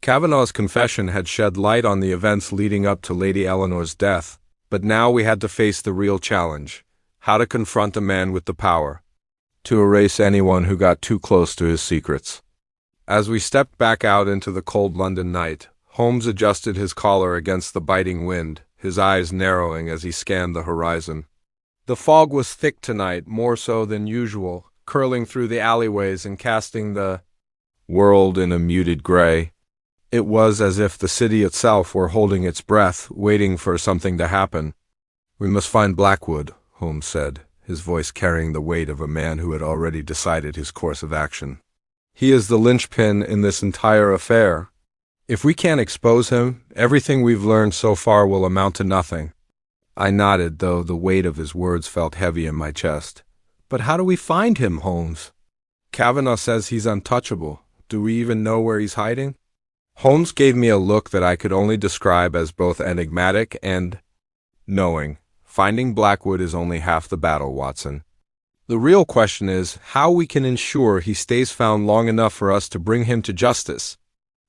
Kavanaugh's confession had shed light on the events leading up to Lady Eleanor's death, but now we had to face the real challenge: how to confront a man with the power to erase anyone who got too close to his secrets. As we stepped back out into the cold London night, Holmes adjusted his collar against the biting wind, his eyes narrowing as he scanned the horizon. The fog was thick tonight, more so than usual, curling through the alleyways and casting the world in a muted gray. It was as if the city itself were holding its breath, waiting for something to happen. We must find Blackwood, Holmes said, his voice carrying the weight of a man who had already decided his course of action. He is the linchpin in this entire affair. If we can't expose him, everything we've learned so far will amount to nothing. I nodded, though the weight of his words felt heavy in my chest. But how do we find him, Holmes? Kavanaugh says he's untouchable. Do we even know where he's hiding? Holmes gave me a look that I could only describe as both enigmatic and knowing. Finding Blackwood is only half the battle, Watson. The real question is how we can ensure he stays found long enough for us to bring him to justice.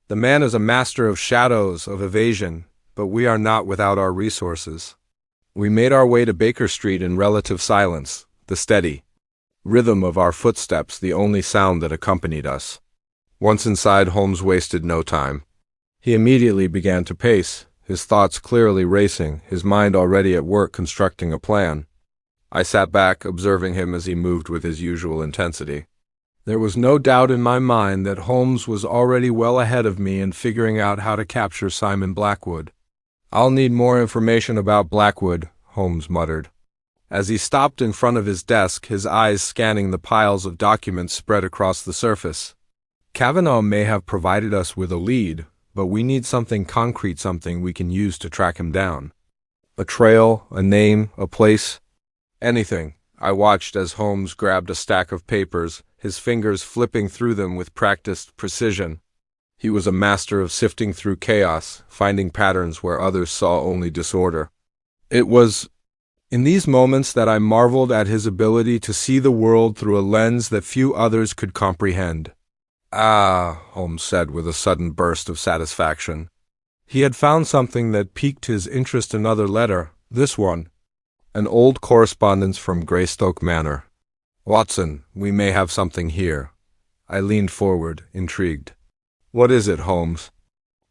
The man is a master of shadows, of evasion, but we are not without our resources. We made our way to Baker Street in relative silence, the steady rhythm of our footsteps the only sound that accompanied us. Once inside, Holmes wasted no time. He immediately began to pace, his thoughts clearly racing, his mind already at work constructing a plan. I sat back, observing him as he moved with his usual intensity. There was no doubt in my mind that Holmes was already well ahead of me in figuring out how to capture Simon Blackwood. "I'll need more information about Blackwood," Holmes muttered, as he stopped in front of his desk, his eyes scanning the piles of documents spread across the surface. "Kavanaugh may have provided us with a lead, but we need something concrete, something we can use to track him down. A trail, a name, a place, anything." I watched as Holmes grabbed a stack of papers, his fingers flipping through them with practiced precision. He was a master of sifting through chaos, finding patterns where others saw only disorder. It was In these moments that I marveled at his ability to see the world through a lens that few others could comprehend. "Ah," Holmes said with a sudden burst of satisfaction. He had found something that piqued his interest. Another letter, this one. An old correspondence from Greystoke Manor. "Watson, we may have something here." I leaned forward, intrigued. "What is it, Holmes?"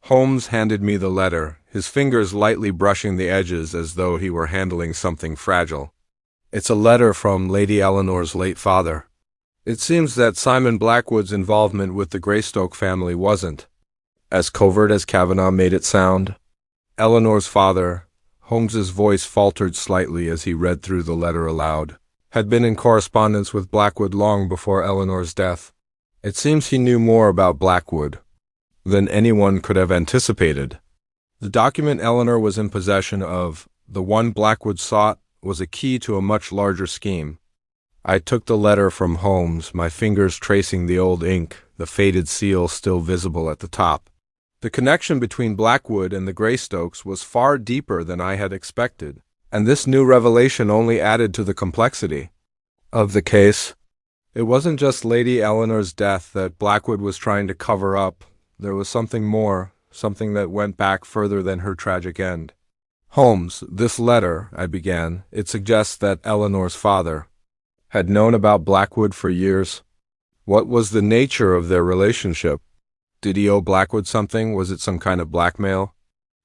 Holmes handed me the letter, his fingers lightly brushing the edges as though he were handling something fragile. "It's a letter from Lady Eleanor's late father. It seems that Simon Blackwood's involvement with the Greystoke family wasn't as covert as Kavanagh made it sound. Eleanor's father," Holmes's voice faltered slightly as he read through the letter aloud, "had been in correspondence with Blackwood long before Eleanor's death. It seems he knew more about Blackwood than anyone could have anticipated. The document Eleanor was in possession of, the one Blackwood sought, was a key to a much larger scheme." I took the letter from Holmes, my fingers tracing the old ink, the faded seal still visible at the top. The connection between Blackwood and the Greystokes was far deeper than I had expected, and this new revelation only added to the complexity of the case. It wasn't just Lady Eleanor's death that Blackwood was trying to cover up. There was something more, something that went back further than her tragic end. "Holmes, this letter," I began, "it suggests that Eleanor's father had known about Blackwood for years. What was the nature of their relationship? Did he owe Blackwood something? Was it some kind of blackmail?"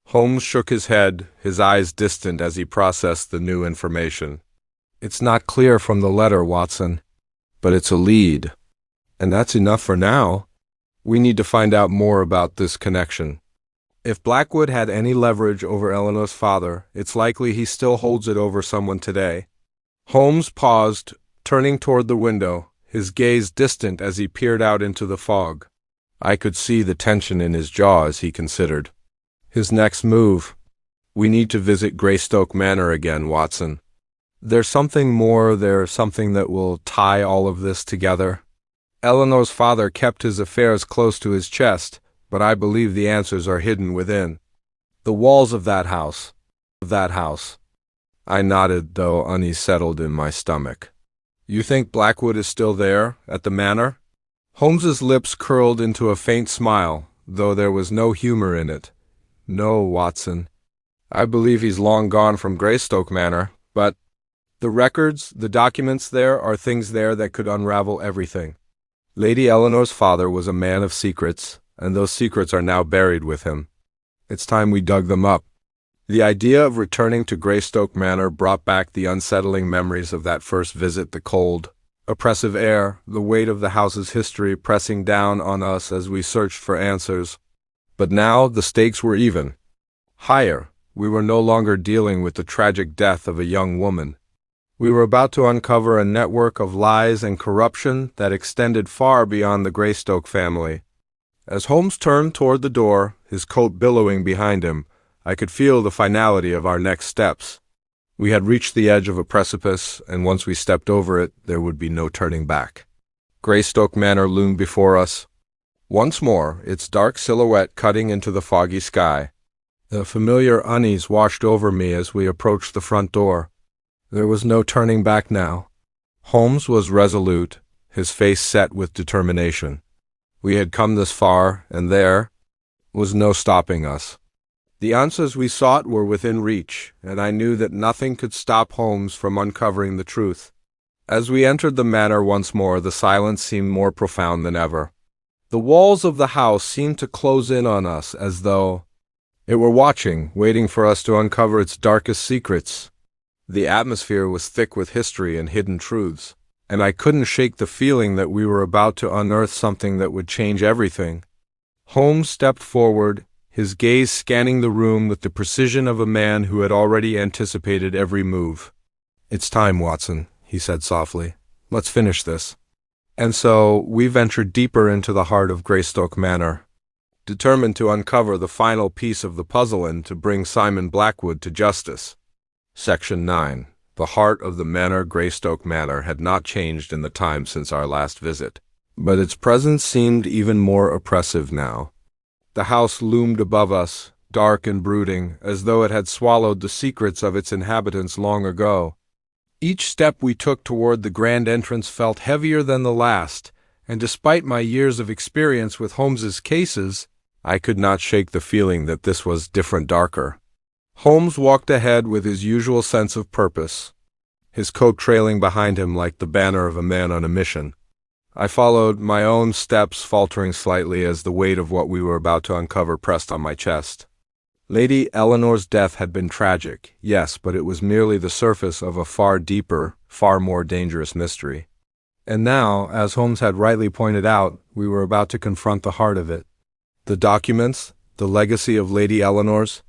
Holmes shook his head, his eyes distant as he processed the new information. "It's not clear from the letter, Watson, but it's a lead. And that's enough for now. We need to find out more about this connection. If Blackwood had any leverage over Eleanor's father, it's likely he still holds it over someone today." Holmes paused, turning toward the window, his gaze distant as he peered out into the fog. I could see the tension in his jaw as he considered his next move. "We need to visit Greystoke Manor again, Watson. There's something more there, something that will tie all of this together. Eleanor's father kept his affairs close to his chest, but I believe the answers are hidden within the walls of that house. I nodded, though unease settled in my stomach. "You think Blackwood is still there, at the manor?" Holmes's lips curled into a faint smile, though there was no humor in it. "No, Watson. I believe he's long gone from Greystoke Manor, but the records, the documents there are things there that could unravel everything. Lady Eleanor's father was a man of secrets, and those secrets are now buried with him. It's time we dug them up." The idea of returning to Greystoke Manor brought back the unsettling memories of that first visit, the cold, oppressive air, the weight of the house's history pressing down on us as we searched for answers. But now the stakes were even higher. We were no longer dealing with the tragic death of a young woman. We were about to uncover a network of lies and corruption that extended far beyond the Greystoke family. As Holmes turned toward the door, his coat billowing behind him, I could feel the finality of our next steps. We had reached the edge of a precipice, and once we stepped over it, there would be no turning back. Greystoke Manor loomed before us. Once more, its dark silhouette cutting into the foggy sky. The familiar unease washed over me as we approached the front door. There was no turning back now. Holmes was resolute, his face set with determination. We had come this far, and there was no stopping us. The answers we sought were within reach, and I knew that nothing could stop Holmes from uncovering the truth. As we entered the manor once more, the silence seemed more profound than ever. The walls of the house seemed to close in on us as though it were watching, waiting for us to uncover its darkest secrets. The atmosphere was thick with history and hidden truths, and I couldn't shake the feeling that we were about to unearth something that would change everything. Holmes stepped forward, his gaze scanning the room with the precision of a man who had already anticipated every move. "It's time, Watson," he said softly. "Let's finish this." And so we ventured deeper into the heart of Greystoke Manor, determined to uncover the final piece of the puzzle and to bring Simon Blackwood to justice. Section 9. The heart of the manor. Greystoke Manor had not changed in the time since our last visit, but its presence seemed even more oppressive now. The house loomed above us, dark and brooding, as though it had swallowed the secrets of its inhabitants long ago. Each step we took toward the grand entrance felt heavier than the last, and despite my years of experience with Holmes's cases, I could not shake the feeling that this was different, darker. Holmes walked ahead with his usual sense of purpose, his coat trailing behind him like the banner of a man on a mission. I followed, my own steps faltering slightly as the weight of what we were about to uncover pressed on my chest. Lady Eleanor's death had been tragic, yes, but it was merely the surface of a far deeper, far more dangerous mystery. And now, as Holmes had rightly pointed out, we were about to confront the heart of it. The documents, the legacy of Lady Eleanor's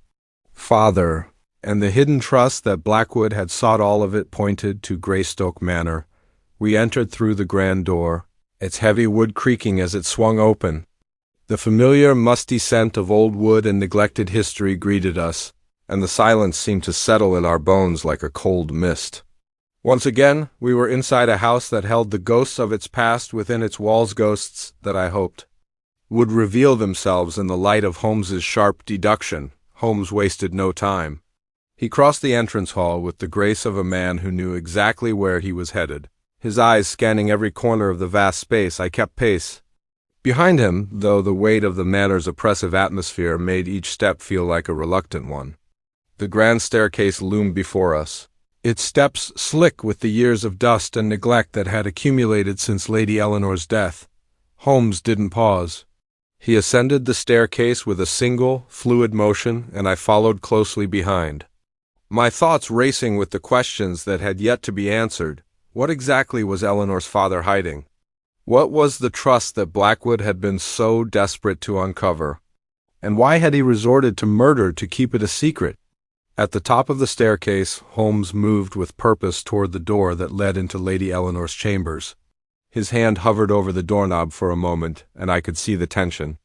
father, and the hidden trust that Blackwood had sought, all of it pointed to Greystoke Manor. We entered through the grand door, its heavy wood creaking as it swung open. The familiar, musty scent of old wood and neglected history greeted us, and the silence seemed to settle in our bones like a cold mist. Once again, we were inside a house that held the ghosts of its past within its walls, ghosts that I hoped would reveal themselves in the light of Holmes's sharp deduction. Holmes wasted no time. He crossed the entrance hall with the grace of a man who knew exactly where he was headed. His eyes scanning every corner of the vast space, I kept pace. Behind him, though the weight of the manor's oppressive atmosphere made each step feel like a reluctant one. The grand staircase loomed before us, its steps slick with the years of dust and neglect that had accumulated since Lady Eleanor's death. Holmes didn't pause. He ascended the staircase with a single, fluid motion, and I followed closely behind, my thoughts racing with the questions that had yet to be answered. What exactly was Eleanor's father hiding? What was the trust that Blackwood had been so desperate to uncover? And why had he resorted to murder to keep it a secret? At the top of the staircase, Holmes moved with purpose toward the door that led into Lady Eleanor's chambers. His hand hovered over the doorknob for a moment, and I could see the tension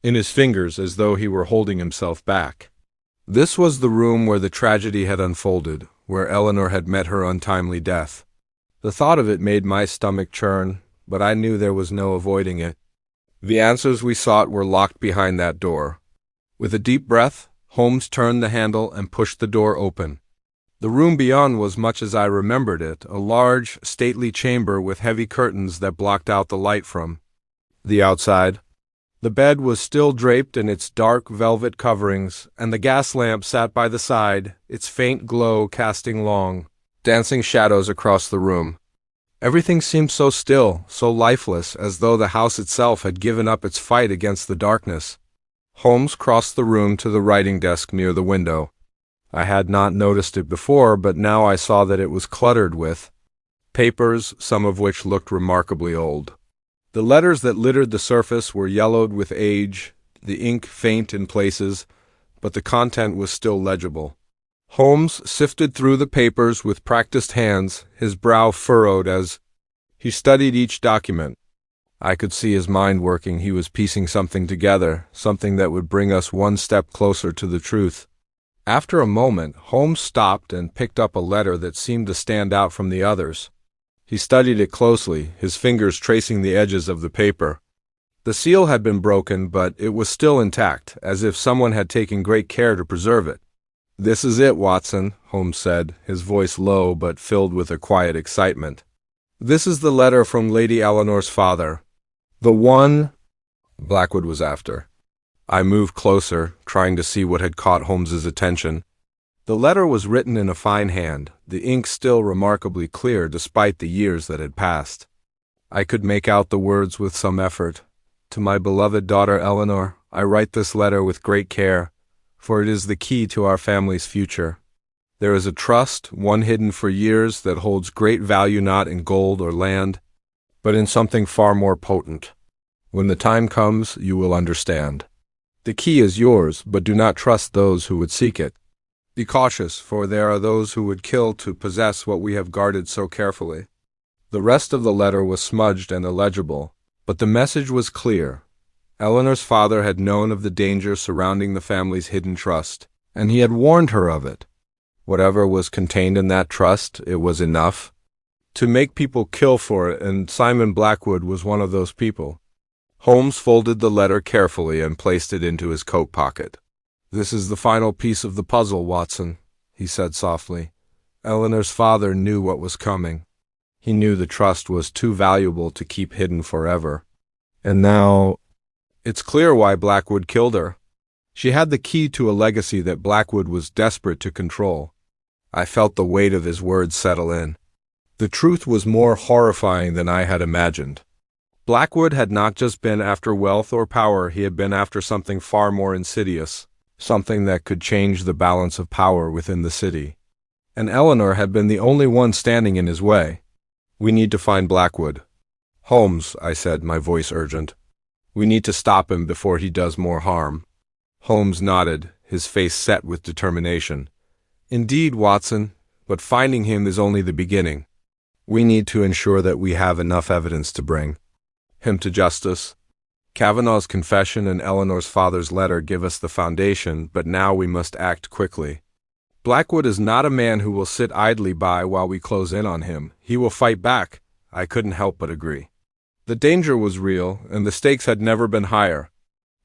in his fingers, as though he were holding himself back. This was the room where the tragedy had unfolded, where Eleanor had met her untimely death. The thought of it made my stomach churn, but I knew there was no avoiding it. The answers we sought were locked behind that door. With a deep breath, Holmes turned the handle and pushed the door open. The room beyond was much as I remembered it, a large, stately chamber with heavy curtains that blocked out the light from the outside. The bed was still draped in its dark velvet coverings, and the gas lamp sat by the side, its faint glow casting long, dancing shadows across the room. Everything seemed so still, so lifeless, as though the house itself had given up its fight against the darkness. Holmes crossed the room to the writing desk near the window. I had not noticed it before, but now I saw that it was cluttered with papers, some of which looked remarkably old. The letters that littered the surface were yellowed with age, the ink faint in places, but the content was still legible. Holmes sifted through the papers with practiced hands, his brow furrowed as he studied each document. I could see his mind working. He was piecing something together, something that would bring us one step closer to the truth. After a moment, Holmes stopped and picked up a letter that seemed to stand out from the others. He studied it closely, his fingers tracing the edges of the paper. The seal had been broken, but it was still intact, as if someone had taken great care to preserve it. "This is it, Watson," Holmes said, his voice low but filled with a quiet excitement. "This is the letter from Lady Eleanor's father. The one Blackwood was after." I moved closer, trying to see what had caught Holmes's attention. The letter was written in a fine hand, the ink still remarkably clear despite the years that had passed. I could make out the words with some effort. "To my beloved daughter Eleanor, I write this letter with great care, for it is the key to our family's future. There is a trust, one hidden for years, that holds great value not in gold or land, but in something far more potent. When the time comes, you will understand. The key is yours, but do not trust those who would seek it. Be cautious, for there are those who would kill to possess what we have guarded so carefully." The rest of the letter was smudged and illegible, but the message was clear. Eleanor's father had known of the danger surrounding the family's hidden trust, and he had warned her of it. Whatever was contained in that trust, it was enough to make people kill for it, and Simon Blackwood was one of those people. Holmes folded the letter carefully and placed it into his coat pocket. "This is the final piece of the puzzle, Watson," he said softly. "Eleanor's father knew what was coming. He knew the trust was too valuable to keep hidden forever. And now, it's clear why Blackwood killed her. She had the key to a legacy that Blackwood was desperate to control." I felt the weight of his words settle in. The truth was more horrifying than I had imagined. Blackwood had not just been after wealth or power, he had been after something far more insidious, something that could change the balance of power within the city. And Eleanor had been the only one standing in his way. "We need to find Blackwood." "Holmes," I said, my voice urgent. "We need to stop him before he does more harm." Holmes nodded, his face set with determination. "Indeed, Watson, but finding him is only the beginning. We need to ensure that we have enough evidence to bring him to justice. Kavanaugh's confession and Eleanor's father's letter give us the foundation, but now we must act quickly. Blackwood is not a man who will sit idly by while we close in on him. He will fight back." I couldn't help but agree. The danger was real, and the stakes had never been higher.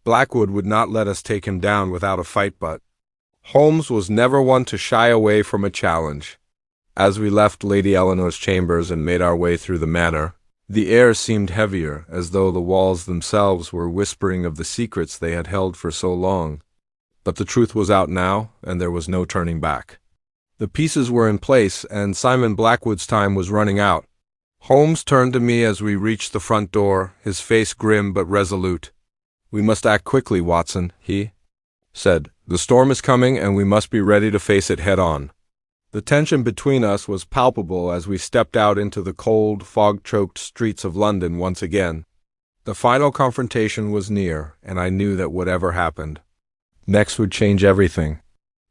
Blackwood would not let us take him down without a fight, but Holmes was never one to shy away from a challenge. As we left Lady Eleanor's chambers and made our way through the manor, the air seemed heavier, as though the walls themselves were whispering of the secrets they had held for so long. But the truth was out now, and there was no turning back. The pieces were in place, and Simon Blackwood's time was running out. Holmes turned to me as we reached the front door, his face grim but resolute. "We must act quickly, Watson," he said. "The storm is coming, and we must be ready to face it head-on." The tension between us was palpable as we stepped out into the cold, fog-choked streets of London once again. The final confrontation was near, and I knew that whatever happened next would change everything.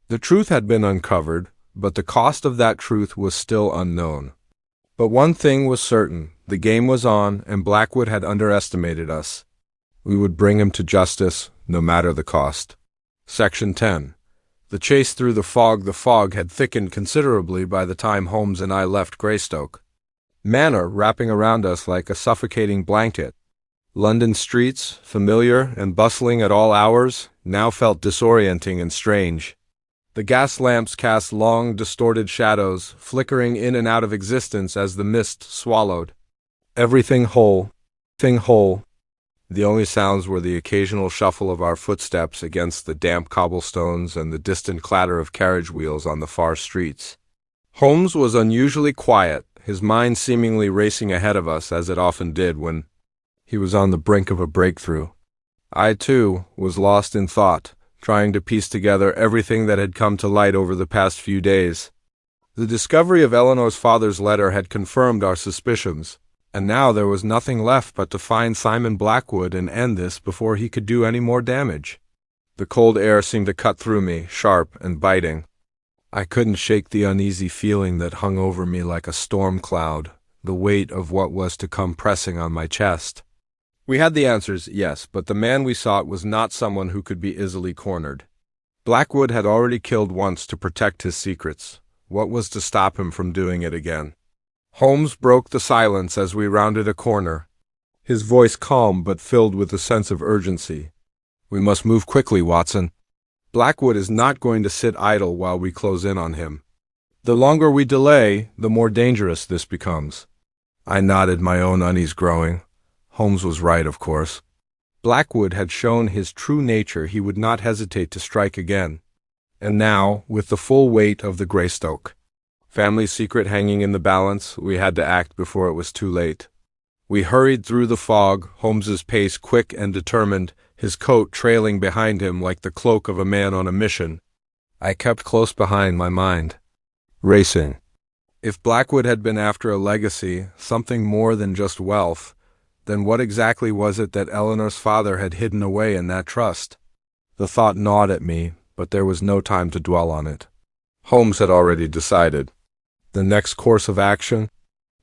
The truth had been uncovered, but the cost of that truth was still unknown. But one thing was certain: the game was on, and Blackwood had underestimated us. We would bring him to justice, no matter the cost. Section 10. The chase through the fog. The fog had thickened considerably by the time Holmes and I left Greystoke. Manor wrapping around us like a suffocating blanket. London streets, familiar and bustling at all hours, now felt disorienting and strange. The gas lamps cast long, distorted shadows, flickering in and out of existence as the mist swallowed everything whole. The only sounds were the occasional shuffle of our footsteps against the damp cobblestones and the distant clatter of carriage wheels on the far streets. Holmes was unusually quiet, his mind seemingly racing ahead of us, as it often did when he was on the brink of a breakthrough. I, too, was lost in thought, trying to piece together everything that had come to light over the past few days. The discovery of Eleanor's father's letter had confirmed our suspicions, and now there was nothing left but to find Simon Blackwood and end this before he could do any more damage. The cold air seemed to cut through me, sharp and biting. I couldn't shake the uneasy feeling that hung over me like a storm cloud, the weight of what was to come pressing on my chest. We had the answers, yes, but the man we sought was not someone who could be easily cornered. Blackwood had already killed once to protect his secrets. What was to stop him from doing it again? Holmes broke the silence as we rounded a corner, his voice calm but filled with a sense of urgency. "We must move quickly, Watson. Blackwood is not going to sit idle while we close in on him. The longer we delay, the more dangerous this becomes." I nodded, my own unease growing. Holmes was right, of course. Blackwood had shown his true nature. He would not hesitate to strike again. And now, with the full weight of the Greystoke family secret hanging in the balance, we had to act before it was too late. We hurried through the fog, Holmes's pace quick and determined, his coat trailing behind him like the cloak of a man on a mission. I kept close behind, my mind racing. If Blackwood had been after a legacy, something more than just wealth, then what exactly was it that Eleanor's father had hidden away in that trust? The thought gnawed at me, but there was no time to dwell on it. Holmes had already decided. The next course of action?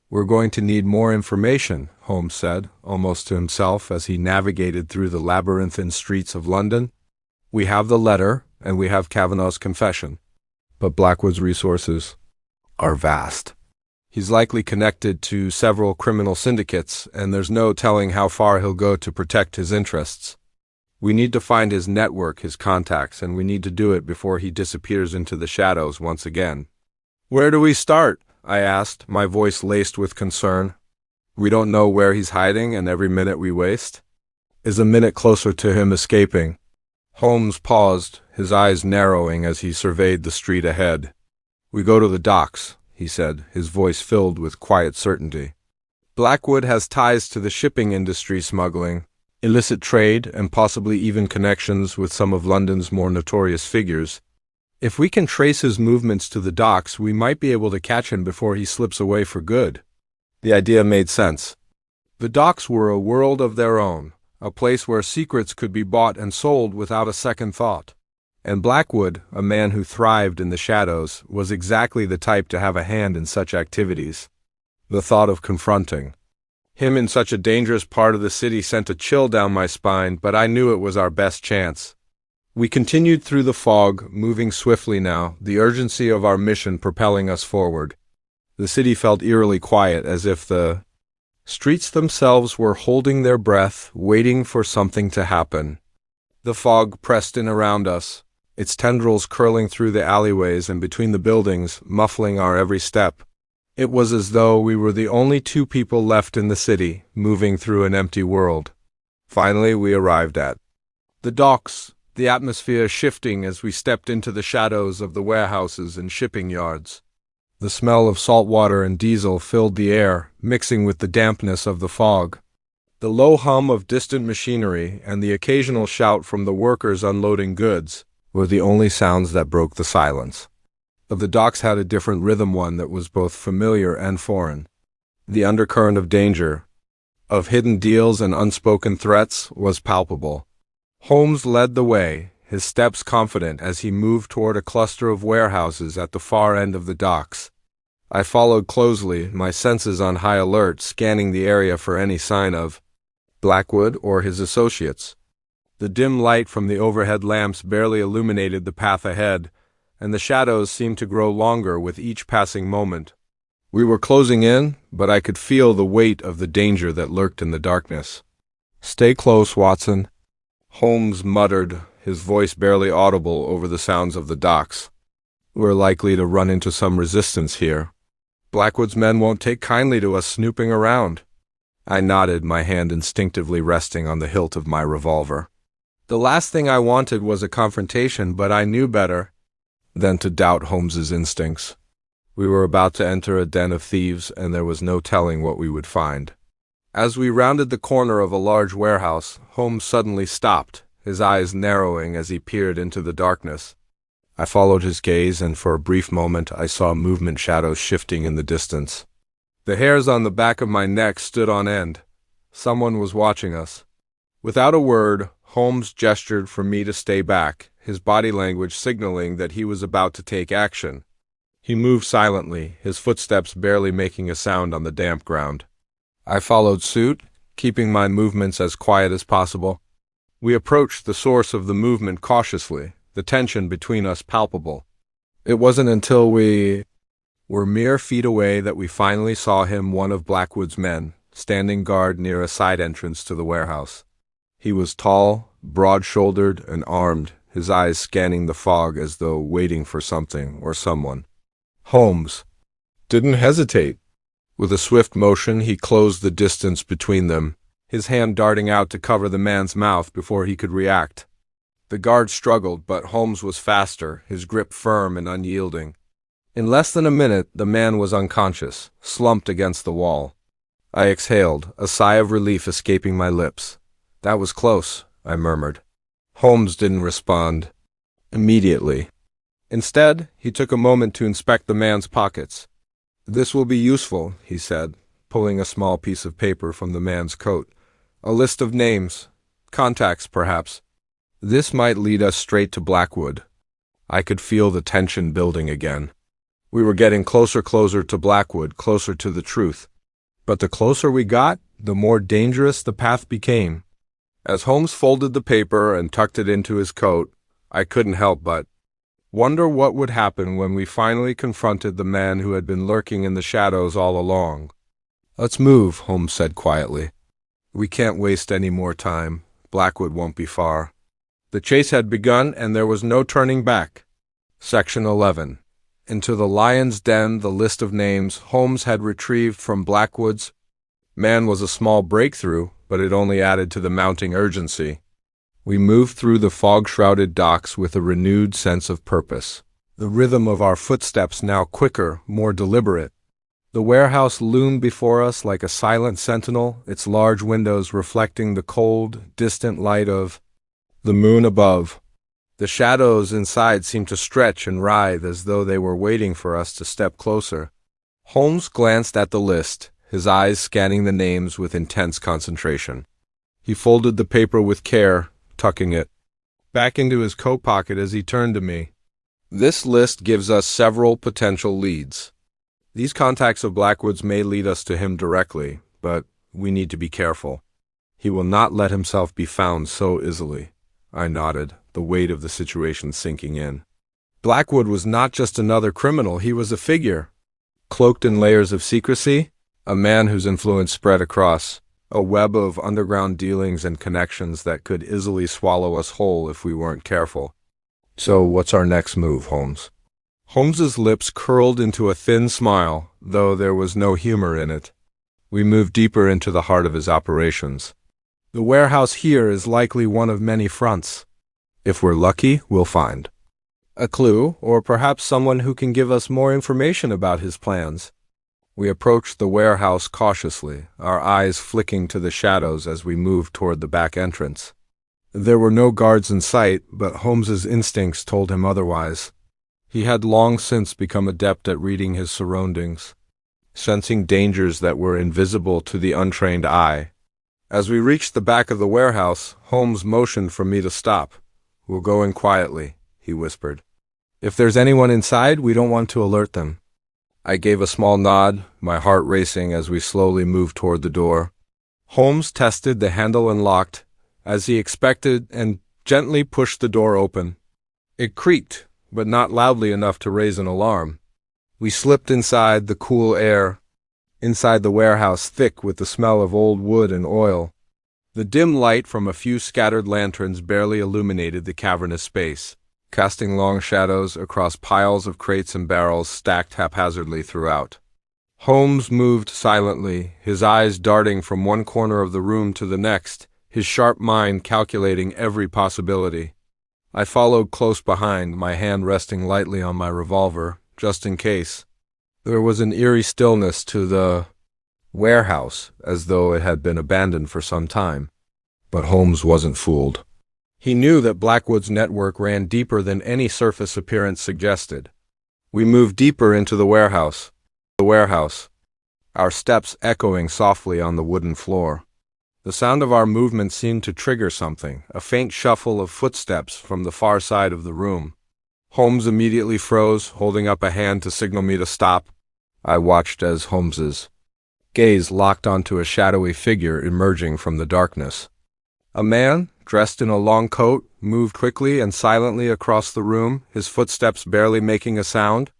"We're going to need more information," Holmes said, almost to himself as he navigated through the labyrinthine streets of London. "We have the letter, and we have Kavanaugh's confession. But Blackwood's resources are vast. He's likely connected to several criminal syndicates, and there's no telling how far he'll go to protect his interests. We need to find his network, his contacts, and we need to do it before he disappears into the shadows once again. Where do we start? I asked, my voice laced with concern. We don't know where he's hiding, and every minute we waste is a minute closer to him escaping. Holmes paused, his eyes narrowing as he surveyed the street ahead. We go to the docks, he said, his voice filled with quiet certainty. Blackwood has ties to the shipping industry, smuggling, illicit trade, and possibly even connections with some of London's more notorious figures. If we can trace his movements to the docks, we might be able to catch him before he slips away for good. The idea made sense. The docks were a world of their own, a place where secrets could be bought and sold without a second thought. And Blackwood, a man who thrived in the shadows, was exactly the type to have a hand in such activities. The thought of confronting him in such a dangerous part of the city sent a chill down my spine, but I knew it was our best chance. We continued through the fog, moving swiftly now, the urgency of our mission propelling us forward. The city felt eerily quiet, as if the streets themselves were holding their breath, waiting for something to happen. The fog pressed in around us, its tendrils curling through the alleyways and between the buildings, muffling our every step. It was as though we were the only two people left in the city, moving through an empty world. Finally, we arrived at the docks, the atmosphere shifting as we stepped into the shadows of the warehouses and shipping yards. The smell of salt water and diesel filled the air, mixing with the dampness of the fog. The low hum of distant machinery and the occasional shout from the workers unloading goods were the only sounds that broke the silence. The docks had a different rhythm, one that was both familiar and foreign. The undercurrent of danger, of hidden deals and unspoken threats, was palpable. Holmes led the way, his steps confident as he moved toward a cluster of warehouses at the far end of the docks. I followed closely, my senses on high alert, scanning the area for any sign of Blackwood or his associates. The dim light from the overhead lamps barely illuminated the path ahead, and the shadows seemed to grow longer with each passing moment. We were closing in, but I could feel the weight of the danger that lurked in the darkness. "Stay close, Watson," Holmes muttered, his voice barely audible over the sounds of the docks. "We're likely to run into some resistance here. Blackwood's men won't take kindly to us snooping around." I nodded, my hand instinctively resting on the hilt of my revolver. The last thing I wanted was a confrontation, but I knew better than to doubt Holmes's instincts. We were about to enter a den of thieves, and there was no telling what we would find. As we rounded the corner of a large warehouse, Holmes suddenly stopped, his eyes narrowing as he peered into the darkness. I followed his gaze, and for a brief moment I saw movement shadows shifting in the distance. The hairs on the back of my neck stood on end. Someone was watching us. Without a word, Holmes gestured for me to stay back, his body language signaling that he was about to take action. He moved silently, his footsteps barely making a sound on the damp ground. I followed suit, keeping my movements as quiet as possible. We approached the source of the movement cautiously, the tension between us palpable. It wasn't until we were mere feet away that we finally saw him, one of Blackwood's men, standing guard near a side entrance to the warehouse. He was tall, broad-shouldered, and armed, his eyes scanning the fog as though waiting for something or someone. Holmes didn't hesitate. With a swift motion, he closed the distance between them, his hand darting out to cover the man's mouth before he could react. The guard struggled, but Holmes was faster, his grip firm and unyielding. In less than a minute, the man was unconscious, slumped against the wall. I exhaled, a sigh of relief escaping my lips. "That was close," I murmured. Holmes didn't respond immediately. Instead, he took a moment to inspect the man's pockets. "This will be useful," he said, pulling a small piece of paper from the man's coat. "A list of names, contacts perhaps. This might lead us straight to Blackwood." I could feel the tension building again. We were getting closer to Blackwood, closer to the truth. But the closer we got, the more dangerous the path became. As Holmes folded the paper and tucked it into his coat, I couldn't help but wonder what would happen when we finally confronted the man who had been lurking in the shadows all along. "Let's move," Holmes said quietly. "We can't waste any more time. Blackwood won't be far." The chase had begun, and there was no turning back. Section 11. Into the lion's den, the list of names Holmes had retrieved from Blackwood's man was a small breakthrough, but it only added to the mounting urgency. We moved through the fog-shrouded docks with a renewed sense of purpose, the rhythm of our footsteps now quicker, more deliberate. The warehouse loomed before us like a silent sentinel, its large windows reflecting the cold, distant light of the moon above. The shadows inside seemed to stretch and writhe as though they were waiting for us to step closer. Holmes glanced at the list, his eyes scanning the names with intense concentration. He folded the paper with care, tucking it back into his coat pocket as he turned to me. This list gives us several potential leads. These contacts of Blackwood's may lead us to him directly, but we need to be careful. He will not let himself be found so easily. I nodded, the weight of the situation sinking in. Blackwood was not just another criminal, he was a figure. Cloaked in layers of secrecy, a man whose influence spread across a web of underground dealings and connections that could easily swallow us whole if we weren't careful. So what's our next move, Holmes? Holmes's lips curled into a thin smile, though there was no humor in it. We moved deeper into the heart of his operations. The warehouse here is likely one of many fronts. If we're lucky, we'll find a clue, or perhaps someone who can give us more information about his plans. We approached the warehouse cautiously, our eyes flicking to the shadows as we moved toward the back entrance. There were no guards in sight, but Holmes's instincts told him otherwise. He had long since become adept at reading his surroundings, sensing dangers that were invisible to the untrained eye. As we reached the back of the warehouse, Holmes motioned for me to stop. "We'll go in quietly," he whispered. "If there's anyone inside, we don't want to alert them." I gave a small nod, my heart racing as we slowly moved toward the door. Holmes tested the handle and locked, as he expected, and gently pushed the door open. It creaked, but not loudly enough to raise an alarm. We slipped inside, the cool air inside the warehouse thick with the smell of old wood and oil. The dim light from a few scattered lanterns barely illuminated the cavernous space, casting long shadows across piles of crates and barrels stacked haphazardly throughout. Holmes moved silently, his eyes darting from one corner of the room to the next, his sharp mind calculating every possibility. I followed close behind, my hand resting lightly on my revolver, just in case. There was an eerie stillness to the warehouse, as though it had been abandoned for some time. But Holmes wasn't fooled. He knew that Blackwood's network ran deeper than any surface appearance suggested. We moved deeper into the warehouse, our steps echoing softly on the wooden floor. The sound of our movement seemed to trigger something, a faint shuffle of footsteps from the far side of the room. Holmes immediately froze, holding up a hand to signal me to stop. I watched as Holmes's gaze locked onto a shadowy figure emerging from the darkness. A man, dressed in a long coat, moved quickly and silently across the room, his footsteps barely making a sound.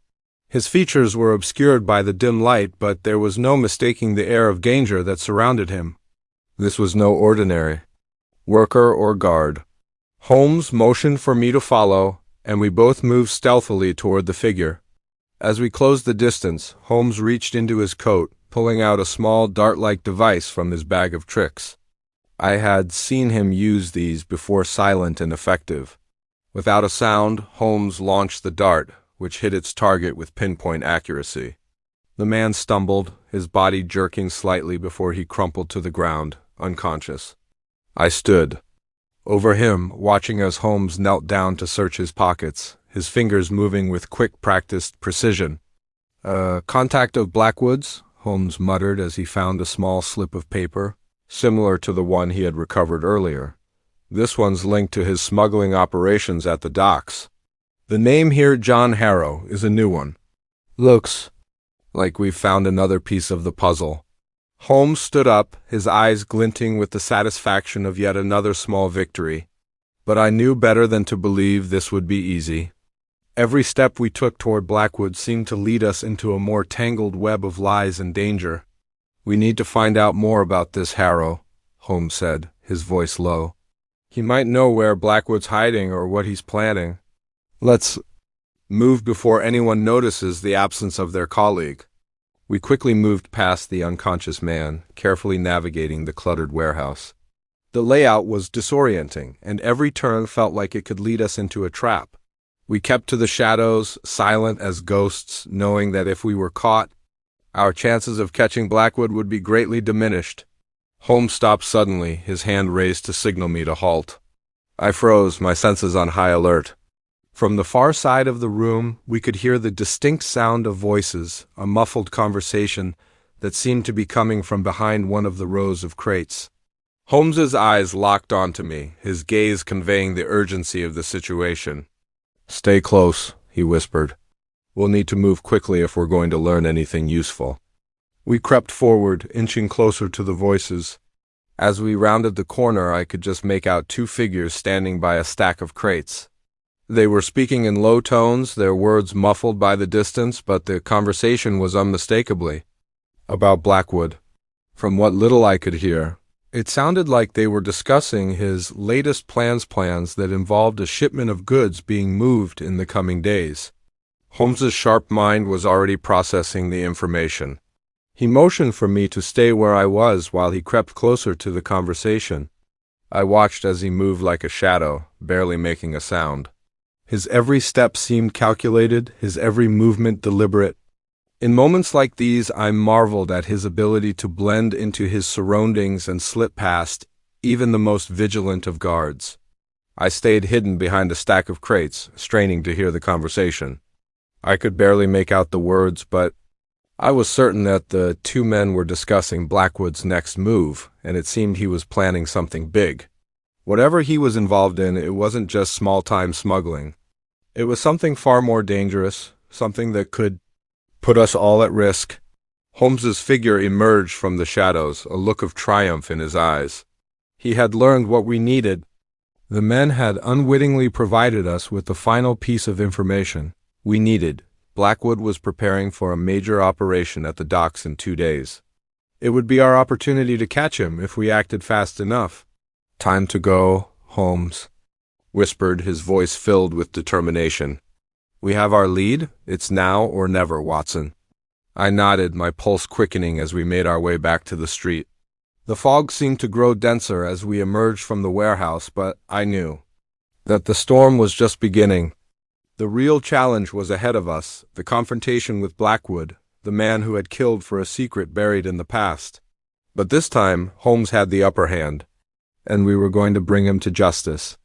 His features were obscured by the dim light, but there was no mistaking the air of danger that surrounded him. This was no ordinary worker or guard. Holmes motioned for me to follow, and we both moved stealthily toward the figure. As we closed the distance, Holmes reached into his coat, pulling out a small dart-like device from his bag of tricks. I had seen him use these before, silent and effective. Without a sound, Holmes launched the dart, which hit its target with pinpoint accuracy. The man stumbled, his body jerking slightly before he crumpled to the ground, unconscious. I stood over him, watching as Holmes knelt down to search his pockets, his fingers moving with quick, practiced precision. Contact of Blackwood's," Holmes muttered as he found a small slip of paper, similar to the one he had recovered earlier. "This one's linked to his smuggling operations at the docks. The name here, John Harrow, is a new one. Looks like we've found another piece of the puzzle." Holmes stood up, his eyes glinting with the satisfaction of yet another small victory. But I knew better than to believe this would be easy. Every step we took toward Blackwood seemed to lead us into a more tangled web of lies and danger. "We need to find out more about this Harrow," Holmes said, his voice low. He might know where Blackwood's hiding or what he's planning. Let's move before anyone notices the absence of their colleague. We quickly moved past the unconscious man, carefully navigating the cluttered warehouse. The layout was disorienting, and every turn felt like it could lead us into a trap. We kept to the shadows, silent as ghosts, knowing that if we were caught, our chances of catching Blackwood would be greatly diminished. Holmes stopped suddenly, his hand raised to signal me to halt. I froze, my senses on high alert. From the far side of the room, we could hear the distinct sound of voices, a muffled conversation that seemed to be coming from behind one of the rows of crates. Holmes's eyes locked onto me, his gaze conveying the urgency of the situation. "Stay close," he whispered. "We'll need to move quickly if we're going to learn anything useful." We crept forward, inching closer to the voices. As we rounded the corner, I could just make out two figures standing by a stack of crates. They were speaking in low tones, their words muffled by the distance, but the conversation was unmistakably about Blackwood. From what little I could hear, it sounded like they were discussing his latest plans that involved a shipment of goods being moved in the coming days. Holmes's sharp mind was already processing the information. He motioned for me to stay where I was while he crept closer to the conversation. I watched as he moved like a shadow, barely making a sound. His every step seemed calculated, his every movement deliberate. In moments like these, I marveled at his ability to blend into his surroundings and slip past even the most vigilant of guards. I stayed hidden behind a stack of crates, straining to hear the conversation. I could barely make out the words, but I was certain that the two men were discussing Blackwood's next move, and it seemed he was planning something big. Whatever he was involved in, it wasn't just small-time smuggling. It was something far more dangerous, something that could put us all at risk. Holmes's figure emerged from the shadows, a look of triumph in his eyes. He had learned what we needed. The men had unwittingly provided us with the final piece of information we needed. Blackwood was preparing for a major operation at the docks in 2 days. It would be our opportunity to catch him if we acted fast enough. "Time to go, Holmes," whispered, his voice filled with determination. "We have our lead. It's now or never, Watson." I nodded, my pulse quickening as we made our way back to the street. The fog seemed to grow denser as we emerged from the warehouse, but I knew that the storm was just beginning. The real challenge was ahead of us, the confrontation with Blackwood, the man who had killed for a secret buried in the past. But this time, Holmes had the upper hand, and we were going to bring him to justice.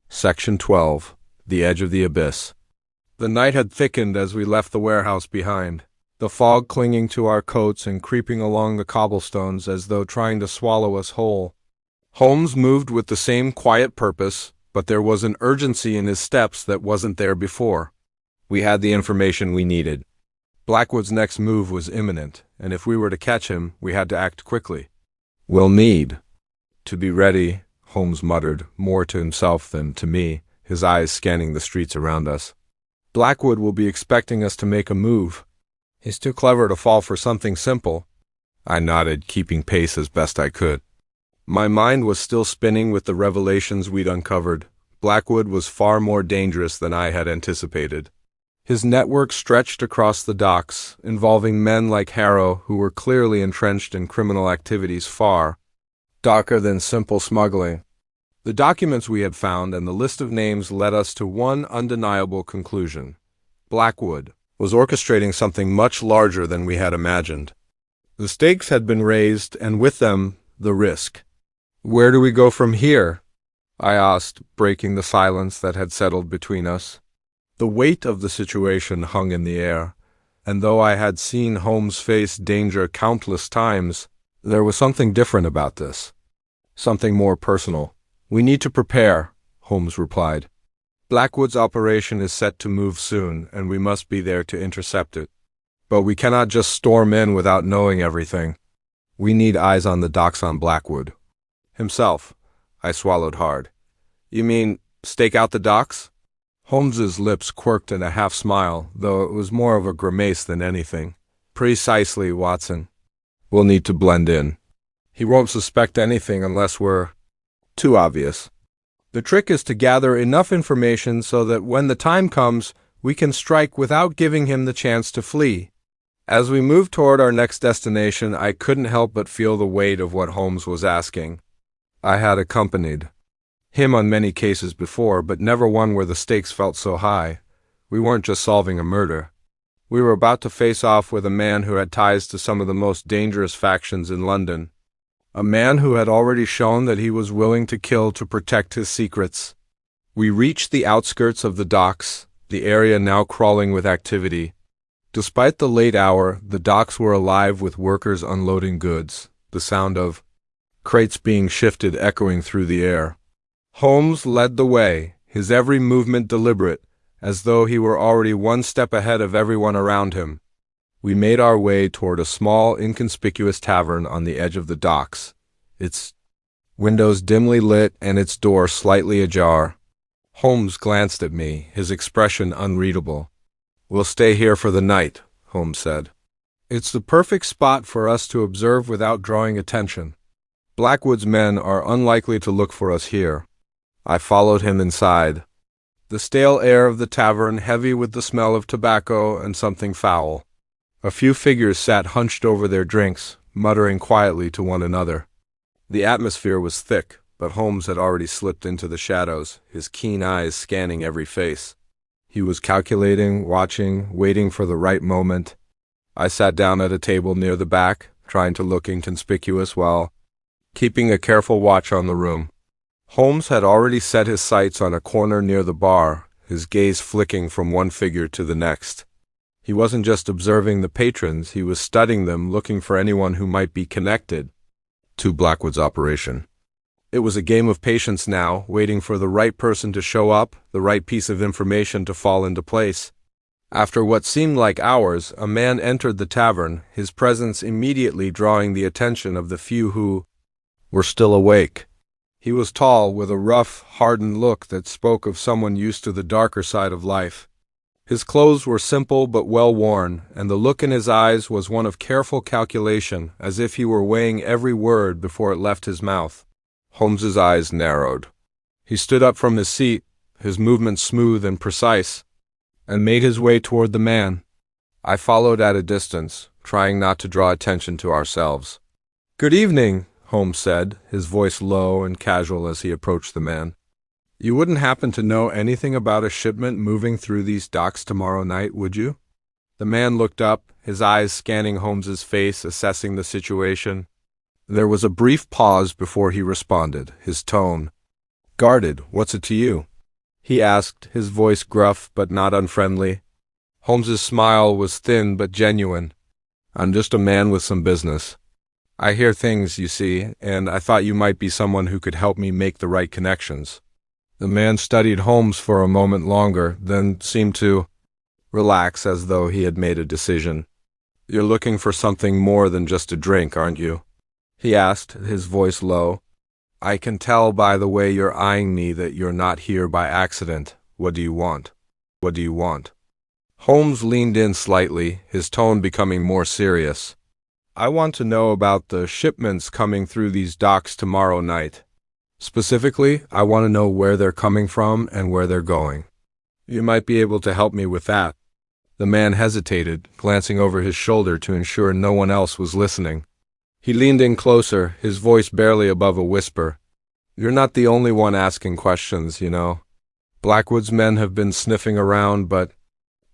Section 12. The Edge of the Abyss. The night had thickened as we left the warehouse behind, the fog clinging to our coats and creeping along the cobblestones as though trying to swallow us whole. Holmes moved with the same quiet purpose, but there was an urgency in his steps that wasn't there before. We had the information we needed. Blackwood's next move was imminent, and if we were to catch him, we had to act quickly. "We'll need to be ready," Holmes muttered, more to himself than to me, his eyes scanning the streets around us. "Blackwood will be expecting us to make a move. He's too clever to fall for something simple." I nodded, keeping pace as best I could. My mind was still spinning with the revelations we'd uncovered. Blackwood was far more dangerous than I had anticipated. His network stretched across the docks, involving men like Harrow who were clearly entrenched in criminal activities far darker than simple smuggling. The documents we had found and the list of names led us to one undeniable conclusion. Blackwood was orchestrating something much larger than we had imagined. The stakes had been raised, and with them, the risk. "Where do we go from here?" I asked, breaking the silence that had settled between us. The weight of the situation hung in the air, and though I had seen Holmes face danger countless times, there was something different about this. Something more personal. "We need to prepare," Holmes replied. "Blackwood's operation is set to move soon, and we must be there to intercept it. But we cannot just storm in without knowing everything. We need eyes on the docks on Blackwood himself." I swallowed hard. "You mean stake out the docks?" Holmes's lips quirked in a half-smile, though it was more of a grimace than anything. "Precisely, Watson. We'll need to blend in. He won't suspect anything unless we're too obvious." The trick is to gather enough information so that when the time comes, we can strike without giving him the chance to flee. As we moved toward our next destination, I couldn't help but feel the weight of what Holmes was asking. I had accompanied him on many cases before, but never one where the stakes felt so high. We weren't just solving a murder. We were about to face off with a man who had ties to some of the most dangerous factions in London. A man who had already shown that he was willing to kill to protect his secrets. We reached the outskirts of the docks, the area now crawling with activity. Despite the late hour, the docks were alive with workers unloading goods, the sound of crates being shifted echoing through the air. Holmes led the way, his every movement deliberate, as though he were already one step ahead of everyone around him. We made our way toward a small, inconspicuous tavern on the edge of the docks, its windows dimly lit and its door slightly ajar. Holmes glanced at me, his expression unreadable. "We'll stay here for the night," Holmes said. "It's the perfect spot for us to observe without drawing attention. Blackwood's men are unlikely to look for us here." I followed him inside. The stale air of the tavern heavy with the smell of tobacco and something foul. A few figures sat hunched over their drinks, muttering quietly to one another. The atmosphere was thick, but Holmes had already slipped into the shadows, his keen eyes scanning every face. He was calculating, watching, waiting for the right moment. I sat down at a table near the back, trying to look inconspicuous while keeping a careful watch on the room. Holmes had already set his sights on a corner near the bar, his gaze flicking from one figure to the next. He wasn't just observing the patrons, he was studying them, looking for anyone who might be connected to Blackwood's operation. It was a game of patience now, waiting for the right person to show up, the right piece of information to fall into place. After what seemed like hours, a man entered the tavern, his presence immediately drawing the attention of the few who were still awake. He was tall, with a rough, hardened look that spoke of someone used to the darker side of life. His clothes were simple but well worn, and the look in his eyes was one of careful calculation, as if he were weighing every word before it left his mouth. Holmes's eyes narrowed. He stood up from his seat, his movements smooth and precise, and made his way toward the man. I followed at a distance, trying not to draw attention to ourselves. "Good evening," Holmes said, his voice low and casual as he approached the man. "You wouldn't happen to know anything about a shipment moving through these docks tomorrow night, would you?" The man looked up, his eyes scanning Holmes's face, assessing the situation. There was a brief pause before he responded, his tone guarded. "What's it to you?" he asked, his voice gruff but not unfriendly. Holmes's smile was thin but genuine. "I'm just a man with some business. I hear things, you see, and I thought you might be someone who could help me make the right connections." The man studied Holmes for a moment longer, then seemed to relax as though he had made a decision. "You're looking for something more than just a drink, aren't you?" he asked, his voice low. "I can tell by the way you're eyeing me that you're not here by accident. What do you want? What do you want?" Holmes leaned in slightly, his tone becoming more serious. "I want to know about the shipments coming through these docks tomorrow night. Specifically, I want to know where they're coming from and where they're going. You might be able to help me with that." The man hesitated, glancing over his shoulder to ensure no one else was listening. He leaned in closer, his voice barely above a whisper. "You're not the only one asking questions, you know. Blackwood's men have been sniffing around, but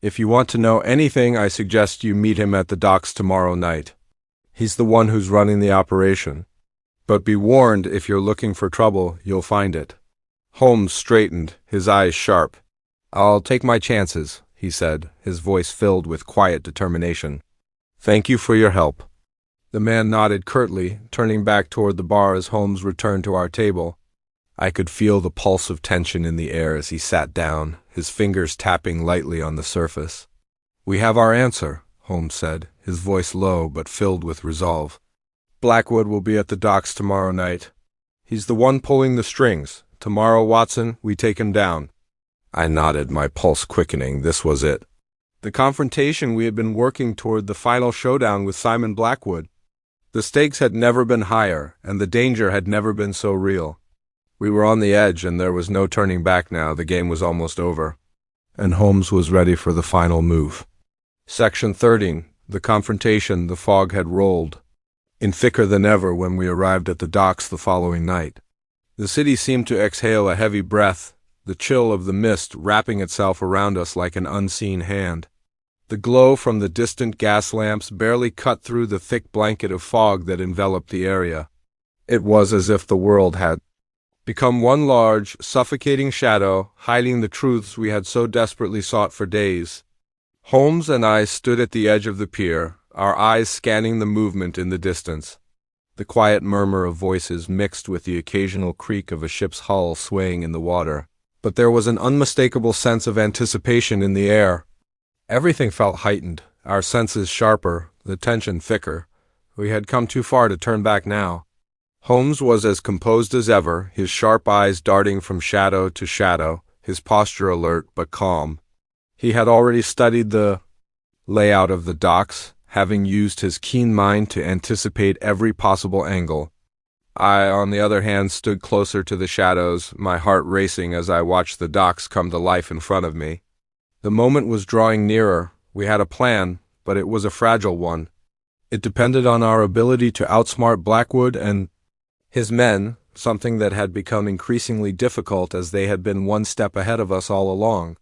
if you want to know anything, I suggest you meet him at the docks tomorrow night. He's the one who's running the operation. But be warned, if you're looking for trouble, you'll find it." Holmes straightened, his eyes sharp. "I'll take my chances," he said, his voice filled with quiet determination. "Thank you for your help." The man nodded curtly, turning back toward the bar as Holmes returned to our table. I could feel the pulse of tension in the air as he sat down, his fingers tapping lightly on the surface. "We have our answer," Holmes said, his voice low but filled with resolve. "Blackwood will be at the docks tomorrow night. He's the one pulling the strings. Tomorrow, Watson, we take him down." I nodded, my pulse quickening. This was it. The confrontation we had been working toward, the final showdown with Simon Blackwood. The stakes had never been higher, and the danger had never been so real. We were on the edge, and there was no turning back now. The game was almost over, and Holmes was ready for the final move. Section 13. The confrontation. The fog had rolled in thicker than ever when we arrived at the docks the following night. The city seemed to exhale a heavy breath, the chill of the mist wrapping itself around us like an unseen hand. The glow from the distant gas lamps barely cut through the thick blanket of fog that enveloped the area. It was as if the world had become one large, suffocating shadow, hiding the truths we had so desperately sought for days. Holmes and I stood at the edge of the pier, our eyes scanning the movement in the distance. The quiet murmur of voices mixed with the occasional creak of a ship's hull swaying in the water. But there was an unmistakable sense of anticipation in the air. Everything felt heightened, our senses sharper, the tension thicker. We had come too far to turn back now. Holmes was as composed as ever, his sharp eyes darting from shadow to shadow, his posture alert but calm. He had already studied the layout of the docks, having used his keen mind to anticipate every possible angle. I, on the other hand, stood closer to the shadows, my heart racing as I watched the docks come to life in front of me. The moment was drawing nearer. We had a plan, but it was a fragile one. It depended on our ability to outsmart Blackwood and his men, something that had become increasingly difficult as they had been one step ahead of us all along.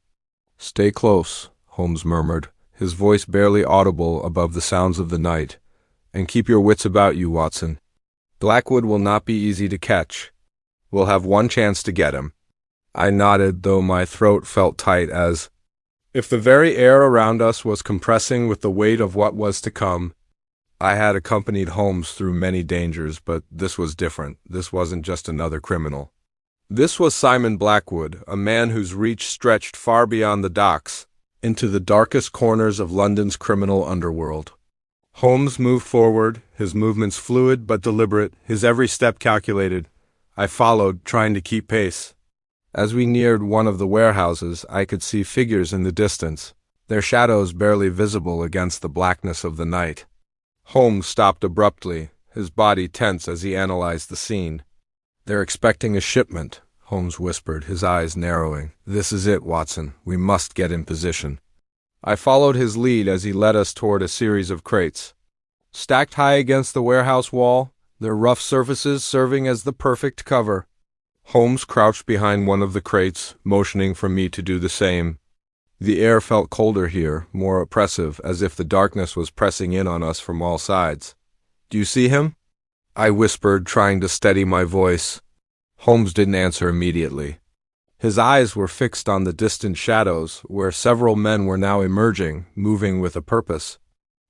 "Stay close," Holmes murmured, his voice barely audible above the sounds of the night. "And keep your wits about you, Watson. Blackwood will not be easy to catch. We'll have one chance to get him." I nodded, though my throat felt tight as if the very air around us was compressing with the weight of what was to come. I had accompanied Holmes through many dangers, but this was different. This wasn't just another criminal. This was Simon Blackwood, a man whose reach stretched far beyond the docks, into the darkest corners of London's criminal underworld. Holmes moved forward, his movements fluid but deliberate, his every step calculated. I followed, trying to keep pace. As we neared one of the warehouses, I could see figures in the distance, their shadows barely visible against the blackness of the night. Holmes stopped abruptly, his body tense as he analyzed the scene. "They're expecting a shipment," Holmes whispered, his eyes narrowing. "This is it, Watson. We must get in position." I followed his lead as he led us toward a series of crates. Stacked high against the warehouse wall, their rough surfaces serving as the perfect cover. Holmes crouched behind one of the crates, motioning for me to do the same. The air felt colder here, more oppressive, as if the darkness was pressing in on us from all sides. "Do you see him?" I whispered, trying to steady my voice. Holmes didn't answer immediately. His eyes were fixed on the distant shadows, where several men were now emerging, moving with a purpose.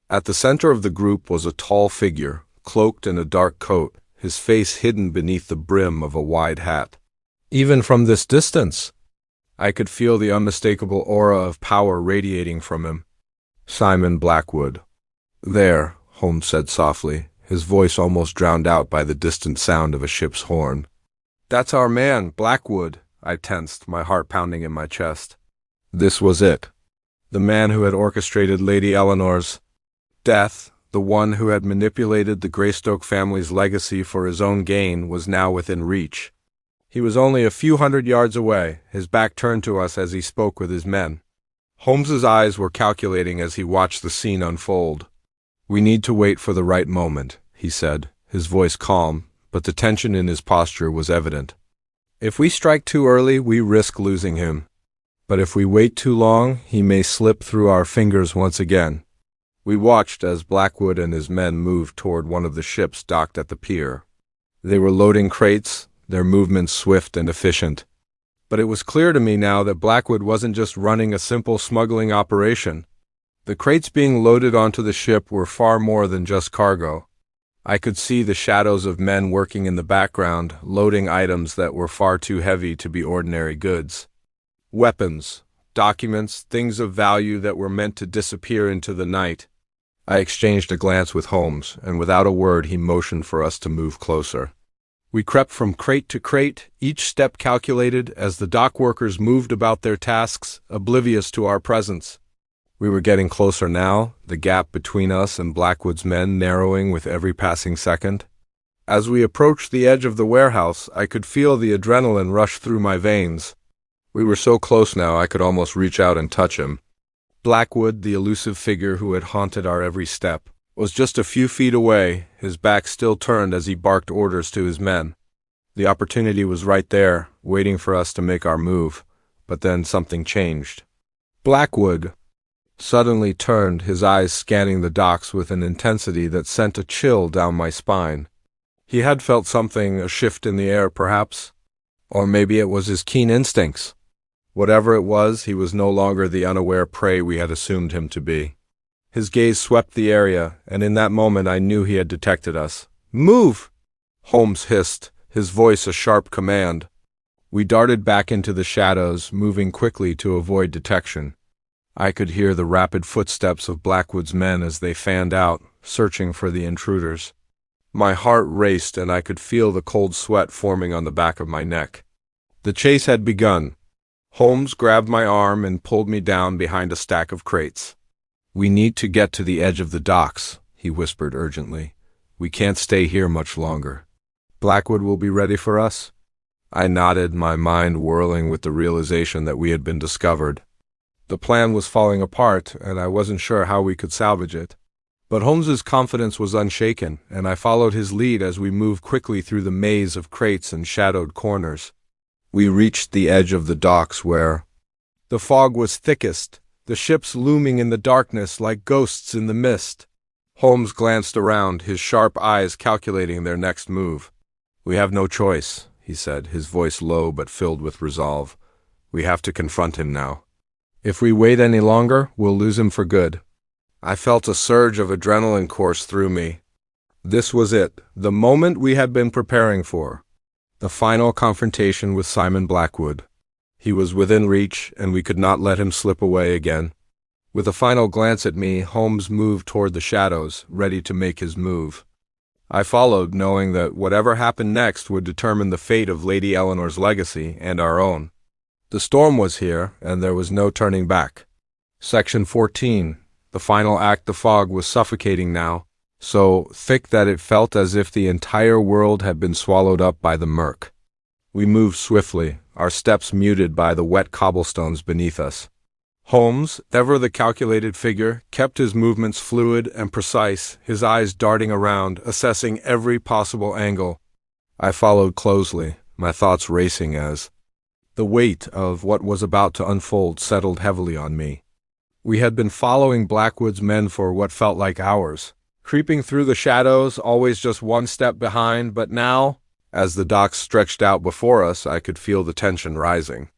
At the center of the group was a tall figure, cloaked in a dark coat, his face hidden beneath the brim of a wide hat. Even from this distance, I could feel the unmistakable aura of power radiating from him. "Simon Blackwood." "There," Holmes said softly, his voice almost drowned out by the distant sound of a ship's horn. "That's our man, Blackwood," I tensed, my heart pounding in my chest. This was it. The man who had orchestrated Lady Eleanor's death, the one who had manipulated the Greystoke family's legacy for his own gain, was now within reach. He was only a few hundred yards away, his back turned to us as he spoke with his men. Holmes's eyes were calculating as he watched the scene unfold. "We need to wait for the right moment," he said, his voice calm, but the tension in his posture was evident. "If we strike too early, we risk losing him. But if we wait too long, he may slip through our fingers once again." We watched as Blackwood and his men moved toward one of the ships docked at the pier. They were loading crates, their movements swift and efficient. But it was clear to me now that Blackwood wasn't just running a simple smuggling operation. The crates being loaded onto the ship were far more than just cargo. I could see the shadows of men working in the background, loading items that were far too heavy to be ordinary goods. Weapons, documents, things of value that were meant to disappear into the night. I exchanged a glance with Holmes, and without a word he motioned for us to move closer. We crept from crate to crate, each step calculated as the dock workers moved about their tasks, oblivious to our presence. We were getting closer now, the gap between us and Blackwood's men narrowing with every passing second. As we approached the edge of the warehouse, I could feel the adrenaline rush through my veins. We were so close now I could almost reach out and touch him. Blackwood, the elusive figure who had haunted our every step, was just a few feet away, his back still turned as he barked orders to his men. The opportunity was right there, waiting for us to make our move, but then something changed. Blackwood suddenly turned, his eyes scanning the docks with an intensity that sent a chill down my spine. He had felt something, a shift in the air perhaps, or maybe it was his keen instincts. Whatever it was, he was no longer the unaware prey we had assumed him to be. His gaze swept the area, and in that moment I knew he had detected us. "Move!" Holmes hissed, his voice a sharp command. We darted back into the shadows, moving quickly to avoid detection. I could hear the rapid footsteps of Blackwood's men as they fanned out, searching for the intruders. My heart raced and I could feel the cold sweat forming on the back of my neck. The chase had begun. Holmes grabbed my arm and pulled me down behind a stack of crates. "We need to get to the edge of the docks," he whispered urgently. "We can't stay here much longer." "Blackwood will be ready for us?" I nodded, my mind whirling with the realization that we had been discovered. The plan was falling apart, and I wasn't sure how we could salvage it. But Holmes's confidence was unshaken, and I followed his lead as we moved quickly through the maze of crates and shadowed corners. We reached the edge of the docks where the fog was thickest, the ships looming in the darkness like ghosts in the mist. Holmes glanced around, his sharp eyes calculating their next move. "We have no choice," he said, his voice low but filled with resolve. "We have to confront him now. If we wait any longer, we'll lose him for good." I felt a surge of adrenaline course through me. This was it, the moment we had been preparing for. The final confrontation with Simon Blackwood. He was within reach, and we could not let him slip away again. With a final glance at me, Holmes moved toward the shadows, ready to make his move. I followed, knowing that whatever happened next would determine the fate of Lady Eleanor's legacy and our own. The storm was here, and there was no turning back. Section 14. The final act. The fog was suffocating now, so thick that it felt as if the entire world had been swallowed up by the murk. We moved swiftly, our steps muted by the wet cobblestones beneath us. Holmes, ever the calculated figure, kept his movements fluid and precise, his eyes darting around, assessing every possible angle. I followed closely, my thoughts racing as the weight of what was about to unfold settled heavily on me. We had been following Blackwood's men for what felt like hours, creeping through the shadows, always just one step behind, but now, as the docks stretched out before us, I could feel the tension rising.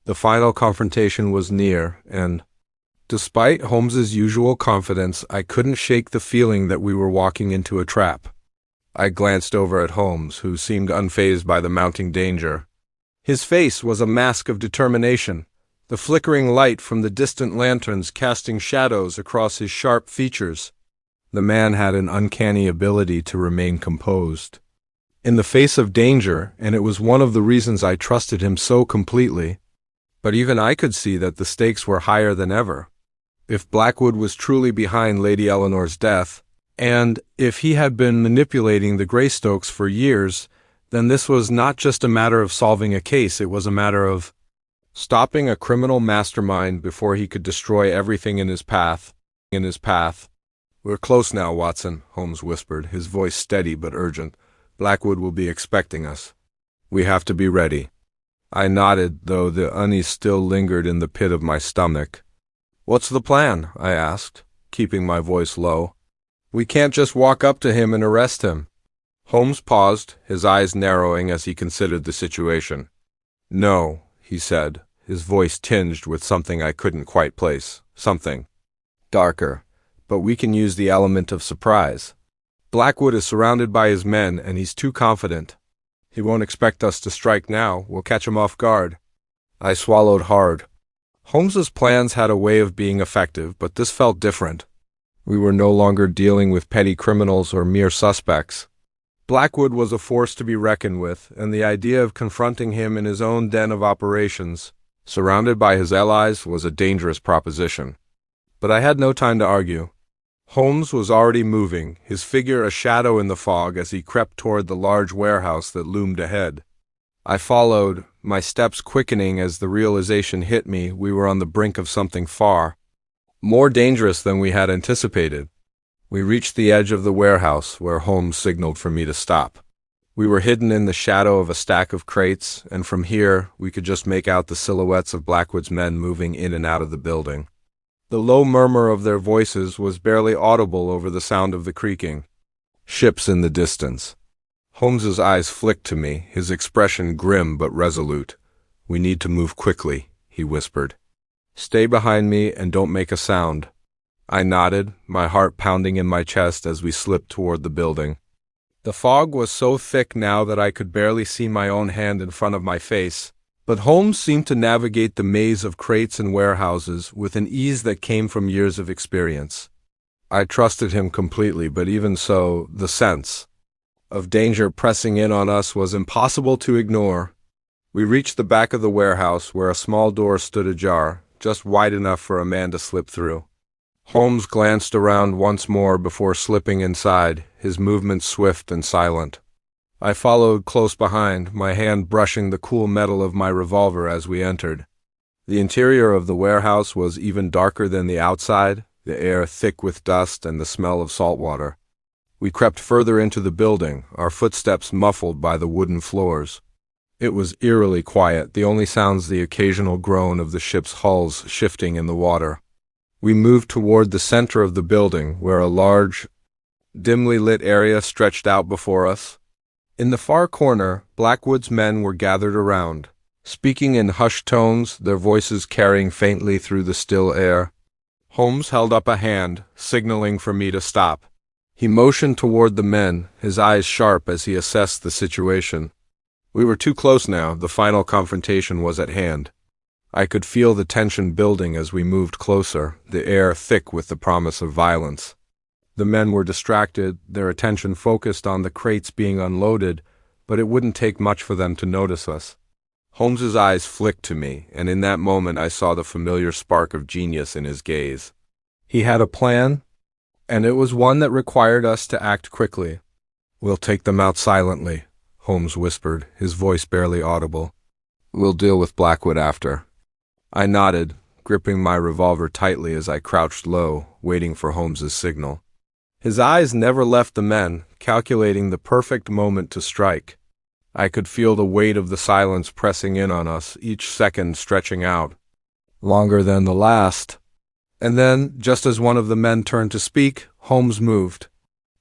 The final confrontation was near, and, despite Holmes's usual confidence, I couldn't shake the feeling that we were walking into a trap. I glanced over at Holmes, who seemed unfazed by the mounting danger. His face was a mask of determination, the flickering light from the distant lanterns casting shadows across his sharp features. The man had an uncanny ability to remain composed in the face of danger, and it was one of the reasons I trusted him so completely. But even I could see that the stakes were higher than ever. If Blackwood was truly behind Lady Eleanor's death, and if he had been manipulating the Greystokes for years, then this was not just a matter of solving a case, it was a matter of stopping a criminal mastermind before he could destroy everything in his path. "We're close now, Watson," Holmes whispered, his voice steady but urgent. "Blackwood will be expecting us. We have to be ready." I nodded, though the unease still lingered in the pit of my stomach. "What's the plan?" I asked, keeping my voice low. "We can't just walk up to him and arrest him." Holmes paused, his eyes narrowing as he considered the situation. "No," he said, his voice tinged with something I couldn't quite place, something darker, "but we can use the element of surprise. Blackwood is surrounded by his men, and he's too confident. He won't expect us to strike now. We'll catch him off guard." I swallowed hard. Holmes's plans had a way of being effective, but this felt different. We were no longer dealing with petty criminals or mere suspects. Blackwood was a force to be reckoned with, and the idea of confronting him in his own den of operations, surrounded by his allies, was a dangerous proposition. But I had no time to argue. Holmes was already moving, his figure a shadow in the fog as he crept toward the large warehouse that loomed ahead. I followed, my steps quickening as the realization hit me we were on the brink of something far more dangerous than we had anticipated. We reached the edge of the warehouse, where Holmes signaled for me to stop. We were hidden in the shadow of a stack of crates, and from here we could just make out the silhouettes of Blackwood's men moving in and out of the building. The low murmur of their voices was barely audible over the sound of the creaking. Ships in the distance. Holmes's eyes flicked to me, his expression grim but resolute. "We need to move quickly," he whispered. "Stay behind me and don't make a sound." I nodded, my heart pounding in my chest as we slipped toward the building. The fog was so thick now that I could barely see my own hand in front of my face, but Holmes seemed to navigate the maze of crates and warehouses with an ease that came from years of experience. I trusted him completely, but even so, the sense of danger pressing in on us was impossible to ignore. We reached the back of the warehouse where a small door stood ajar, just wide enough for a man to slip through. Holmes glanced around once more before slipping inside, his movements swift and silent. I followed close behind, my hand brushing the cool metal of my revolver as we entered. The interior of the warehouse was even darker than the outside, the air thick with dust and the smell of salt water. We crept further into the building, our footsteps muffled by the wooden floors. It was eerily quiet, the only sounds the occasional groan of the ship's hulls shifting in the water. We moved toward the center of the building, where a large, dimly lit area stretched out before us. In the far corner, Blackwood's men were gathered around, speaking in hushed tones, their voices carrying faintly through the still air. Holmes held up a hand, signaling for me to stop. He motioned toward the men, his eyes sharp as he assessed the situation. We were too close now, the final confrontation was at hand. I could feel the tension building as we moved closer, the air thick with the promise of violence. The men were distracted, their attention focused on the crates being unloaded, but it wouldn't take much for them to notice us. Holmes's eyes flicked to me, and in that moment I saw the familiar spark of genius in his gaze. He had a plan, and it was one that required us to act quickly. "We'll take them out silently," Holmes whispered, his voice barely audible. "We'll deal with Blackwood after." I nodded, gripping my revolver tightly as I crouched low, waiting for Holmes's signal. His eyes never left the men, calculating the perfect moment to strike. I could feel the weight of the silence pressing in on us, each second stretching out longer than the last. And then, just as one of the men turned to speak, Holmes moved.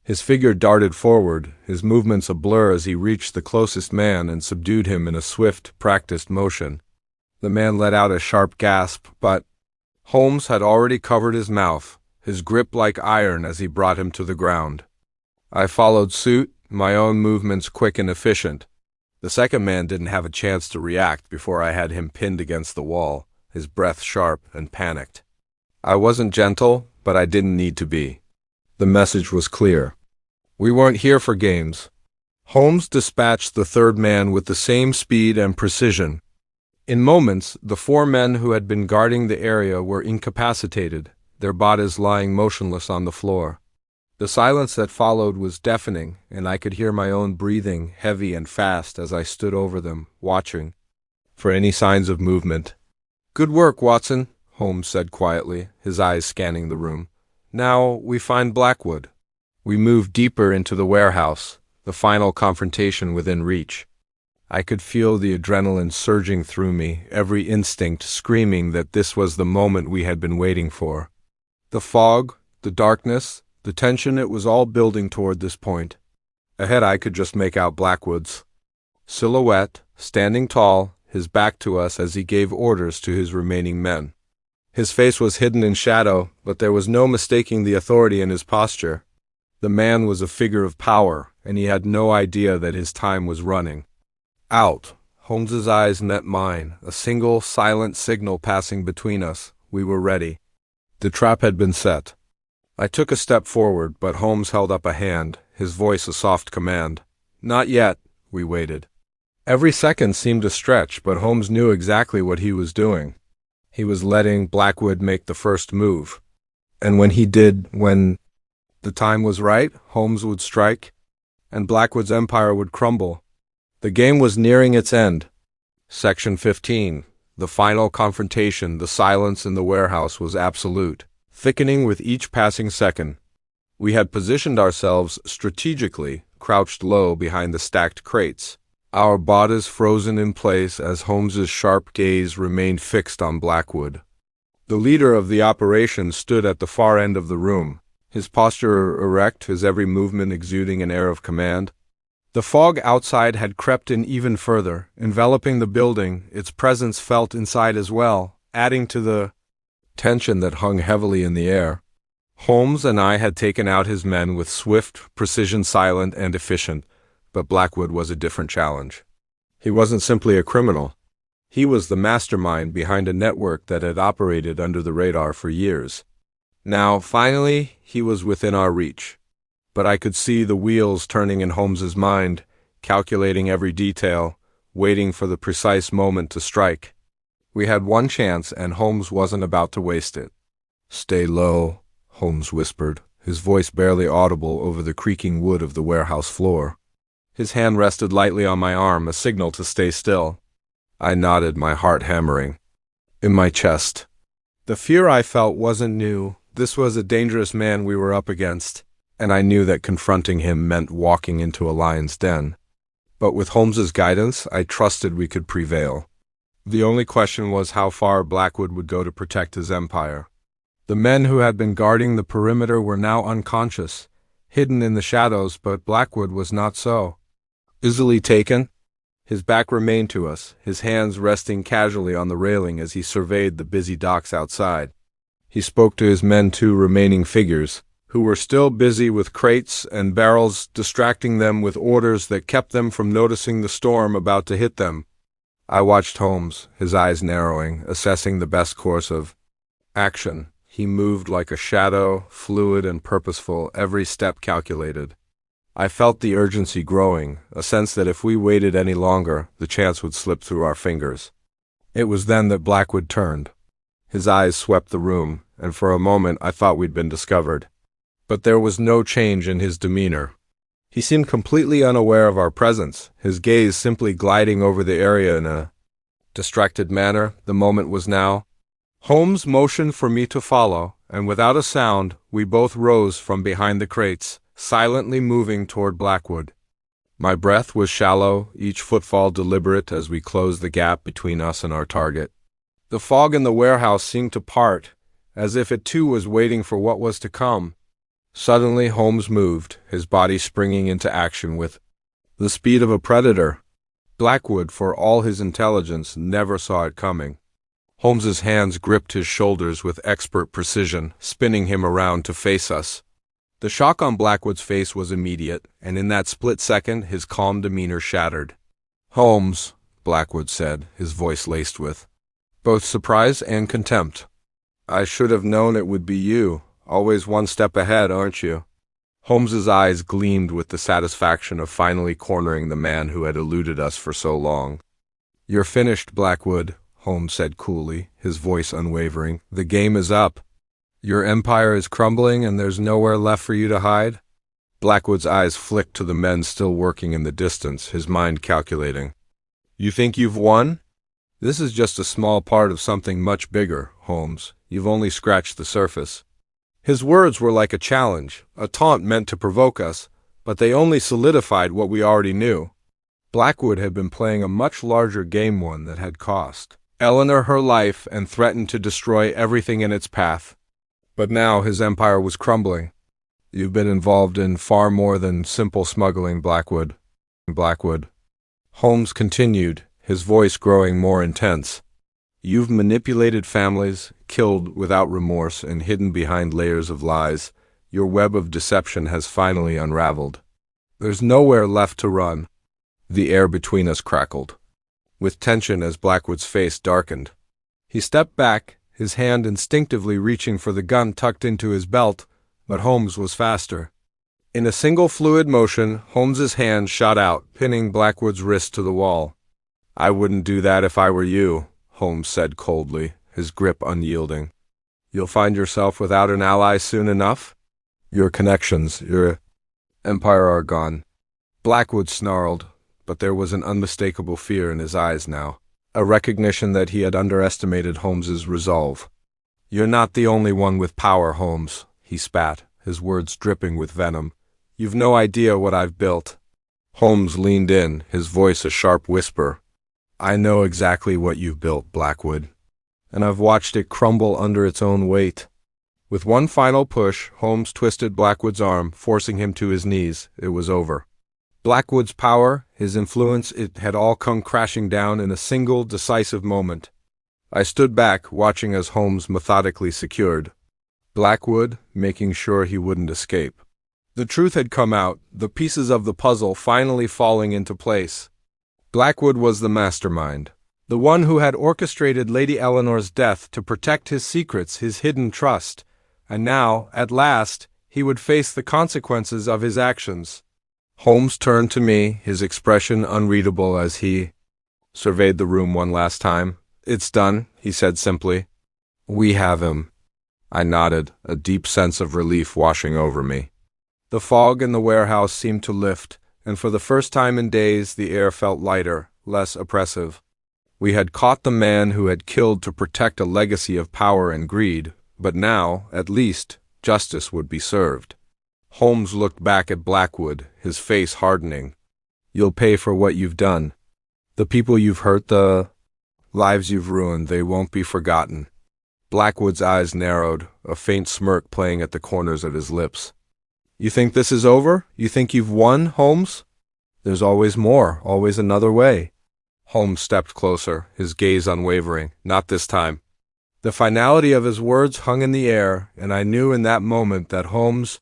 His figure darted forward, his movements a blur as he reached the closest man and subdued him in a swift, practiced motion. The man let out a sharp gasp, but Holmes had already covered his mouth, his grip like iron as he brought him to the ground. I followed suit, my own movements quick and efficient. The second man didn't have a chance to react before I had him pinned against the wall, his breath sharp and panicked. I wasn't gentle, but I didn't need to be. The message was clear. We weren't here for games. Holmes dispatched the third man with the same speed and precision. In moments, the four men who had been guarding the area were incapacitated, their bodies lying motionless on the floor. The silence that followed was deafening, and I could hear my own breathing heavy and fast as I stood over them, watching for any signs of movement. "Good work, Watson," Holmes said quietly, his eyes scanning the room. "Now we find Blackwood." We moved deeper into the warehouse, the final confrontation within reach. I could feel the adrenaline surging through me, every instinct screaming that this was the moment we had been waiting for. The fog, the darkness, the tension, it was all building toward this point. Ahead I could just make out Blackwood's silhouette, standing tall, his back to us as he gave orders to his remaining men. His face was hidden in shadow, but there was no mistaking the authority in his posture. The man was a figure of power, and he had no idea that his time was running out. Holmes's eyes met mine, a single, silent signal passing between us. We were ready. The trap had been set. I took a step forward, but Holmes held up a hand, his voice a soft command. "Not yet." We waited. Every second seemed a stretch, but Holmes knew exactly what he was doing. He was letting Blackwood make the first move. And when he did, when The time was right, Holmes would strike, and Blackwood's empire would crumble. The game was nearing its end. Section 15. The final confrontation. The silence in the warehouse was absolute, thickening with each passing second. We had positioned ourselves strategically, crouched low behind the stacked crates, our bodies frozen in place as Holmes's sharp gaze remained fixed on Blackwood. The leader of the operation stood at the far end of the room, his posture erect, his every movement exuding an air of command. The fog outside had crept in even further, enveloping the building, its presence felt inside as well, adding to the tension that hung heavily in the air. Holmes and I had taken out his men with swift precision, silent and efficient, but Blackwood was a different challenge. He wasn't simply a criminal. He was the mastermind behind a network that had operated under the radar for years. Now, finally, he was within our reach. But I could see the wheels turning in Holmes's mind, calculating every detail, waiting for the precise moment to strike. We had one chance, and Holmes wasn't about to waste it. "Stay low," Holmes whispered, his voice barely audible over the creaking wood of the warehouse floor. His hand rested lightly on my arm, a signal to stay still. I nodded, my heart hammering in my chest. The fear I felt wasn't new. This was a dangerous man we were up against, and I knew that confronting him meant walking into a lion's den. But with Holmes's guidance, I trusted we could prevail. The only question was how far Blackwood would go to protect his empire. The men who had been guarding the perimeter were now unconscious, hidden in the shadows, but Blackwood was not so. Easily taken? His back remained to us, his hands resting casually on the railing as he surveyed the busy docks outside. He spoke to his men, two remaining figures, who were still busy with crates and barrels, distracting them with orders that kept them from noticing the storm about to hit them. I watched Holmes, his eyes narrowing, assessing the best course of action. He moved like a shadow, fluid and purposeful, every step calculated. I felt the urgency growing, a sense that if we waited any longer, the chance would slip through our fingers. It was then that Blackwood turned. His eyes swept the room, and for a moment I thought we'd been discovered. But there was no change in his demeanor. He seemed completely unaware of our presence, his gaze simply gliding over the area in a distracted manner. The moment was now. Holmes motioned for me to follow, and without a sound, we both rose from behind the crates, silently moving toward Blackwood. My breath was shallow, each footfall deliberate as we closed the gap between us and our target. The fog in the warehouse seemed to part, as if it too was waiting for what was to come. Suddenly Holmes moved, his body springing into action with the speed of a predator. Blackwood, for all his intelligence, never saw it coming. Holmes's hands gripped his shoulders with expert precision, spinning him around to face us. The shock on Blackwood's face was immediate, and in that split second his calm demeanor shattered. "Holmes," Blackwood said, his voice laced with both surprise and contempt. "I should have known it would be you. Always one step ahead, aren't you?" Holmes's eyes gleamed with the satisfaction of finally cornering the man who had eluded us for so long. "You're finished, Blackwood," Holmes said coolly, his voice unwavering. "The game is up. Your empire is crumbling and there's nowhere left for you to hide?" Blackwood's eyes flicked to the men still working in the distance, his mind calculating. "You think you've won? This is just a small part of something much bigger, Holmes. You've only scratched the surface." His words were like a challenge, a taunt meant to provoke us, but they only solidified what we already knew. Blackwood had been playing a much larger game, one that had cost Eleanor her life and threatened to destroy everything in its path. But now his empire was crumbling. "You've been involved in far more than simple smuggling, Blackwood." Holmes continued, his voice growing more intense. "You've manipulated families, killed without remorse, and hidden behind layers of lies. Your web of deception has finally unraveled. There's nowhere left to run." The air between us crackled with tension as Blackwood's face darkened. He stepped back, his hand instinctively reaching for the gun tucked into his belt, but Holmes was faster. In a single fluid motion, Holmes's hand shot out, pinning Blackwood's wrist to the wall. "I wouldn't do that if I were you," Holmes said coldly, his grip unyielding. "You'll find yourself without an ally soon enough." Your connections, your empire are gone. Blackwood snarled, but there was an unmistakable fear in his eyes now, a recognition that he had underestimated Holmes's resolve. You're not the only one with power, Holmes, he spat, his words dripping with venom. You've no idea what I've built. Holmes leaned in, his voice a sharp whisper. I know exactly what you've built, Blackwood, and I've watched it crumble under its own weight. With one final push, Holmes twisted Blackwood's arm, forcing him to his knees. It was over. Blackwood's power, his influence, it had all come crashing down in a single, decisive moment. I stood back, watching as Holmes methodically secured Blackwood, making sure he wouldn't escape. The truth had come out, the pieces of the puzzle finally falling into place. Blackwood was the mastermind, the one who had orchestrated Lady Eleanor's death to protect his secrets, his hidden trust, and now, at last, he would face the consequences of his actions. Holmes turned to me, his expression unreadable as he surveyed the room one last time. It's done, he said simply. We have him. I nodded, a deep sense of relief washing over me. The fog in the warehouse seemed to lift, and for the first time in days the air felt lighter, less oppressive. We had caught the man who had killed to protect a legacy of power and greed, but now, at least, justice would be served. Holmes looked back at Blackwood, his face hardening. You'll pay for what you've done. The people you've hurt, the lives you've ruined, they won't be forgotten. Blackwood's eyes narrowed, a faint smirk playing at the corners of his lips. You think this is over? You think you've won, Holmes? There's always more, always another way. Holmes stepped closer, his gaze unwavering. Not this time. The finality of his words hung in the air, and I knew in that moment that Holmes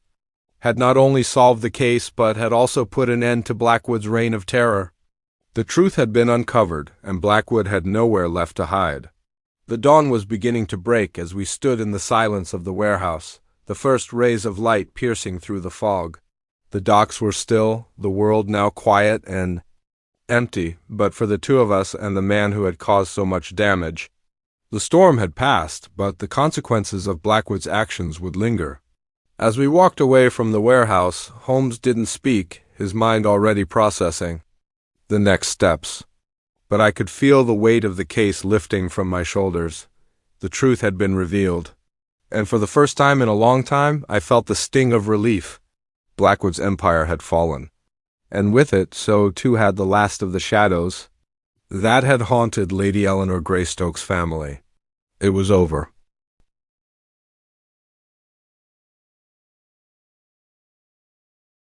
had not only solved the case, but had also put an end to Blackwood's reign of terror. The truth had been uncovered, and Blackwood had nowhere left to hide. The dawn was beginning to break as we stood in the silence of the warehouse, the first rays of light piercing through the fog. The docks were still, the world now quiet and empty, but for the two of us and the man who had caused so much damage. The storm had passed, but the consequences of Blackwood's actions would linger. As we walked away from the warehouse, Holmes didn't speak, his mind already processing the next steps. But I could feel the weight of the case lifting from my shoulders. The truth had been revealed. And for the first time in a long time, I felt the sting of relief. Blackwood's empire had fallen. And with it, so too had the last of the shadows that had haunted Lady Eleanor Greystoke's family. It was over.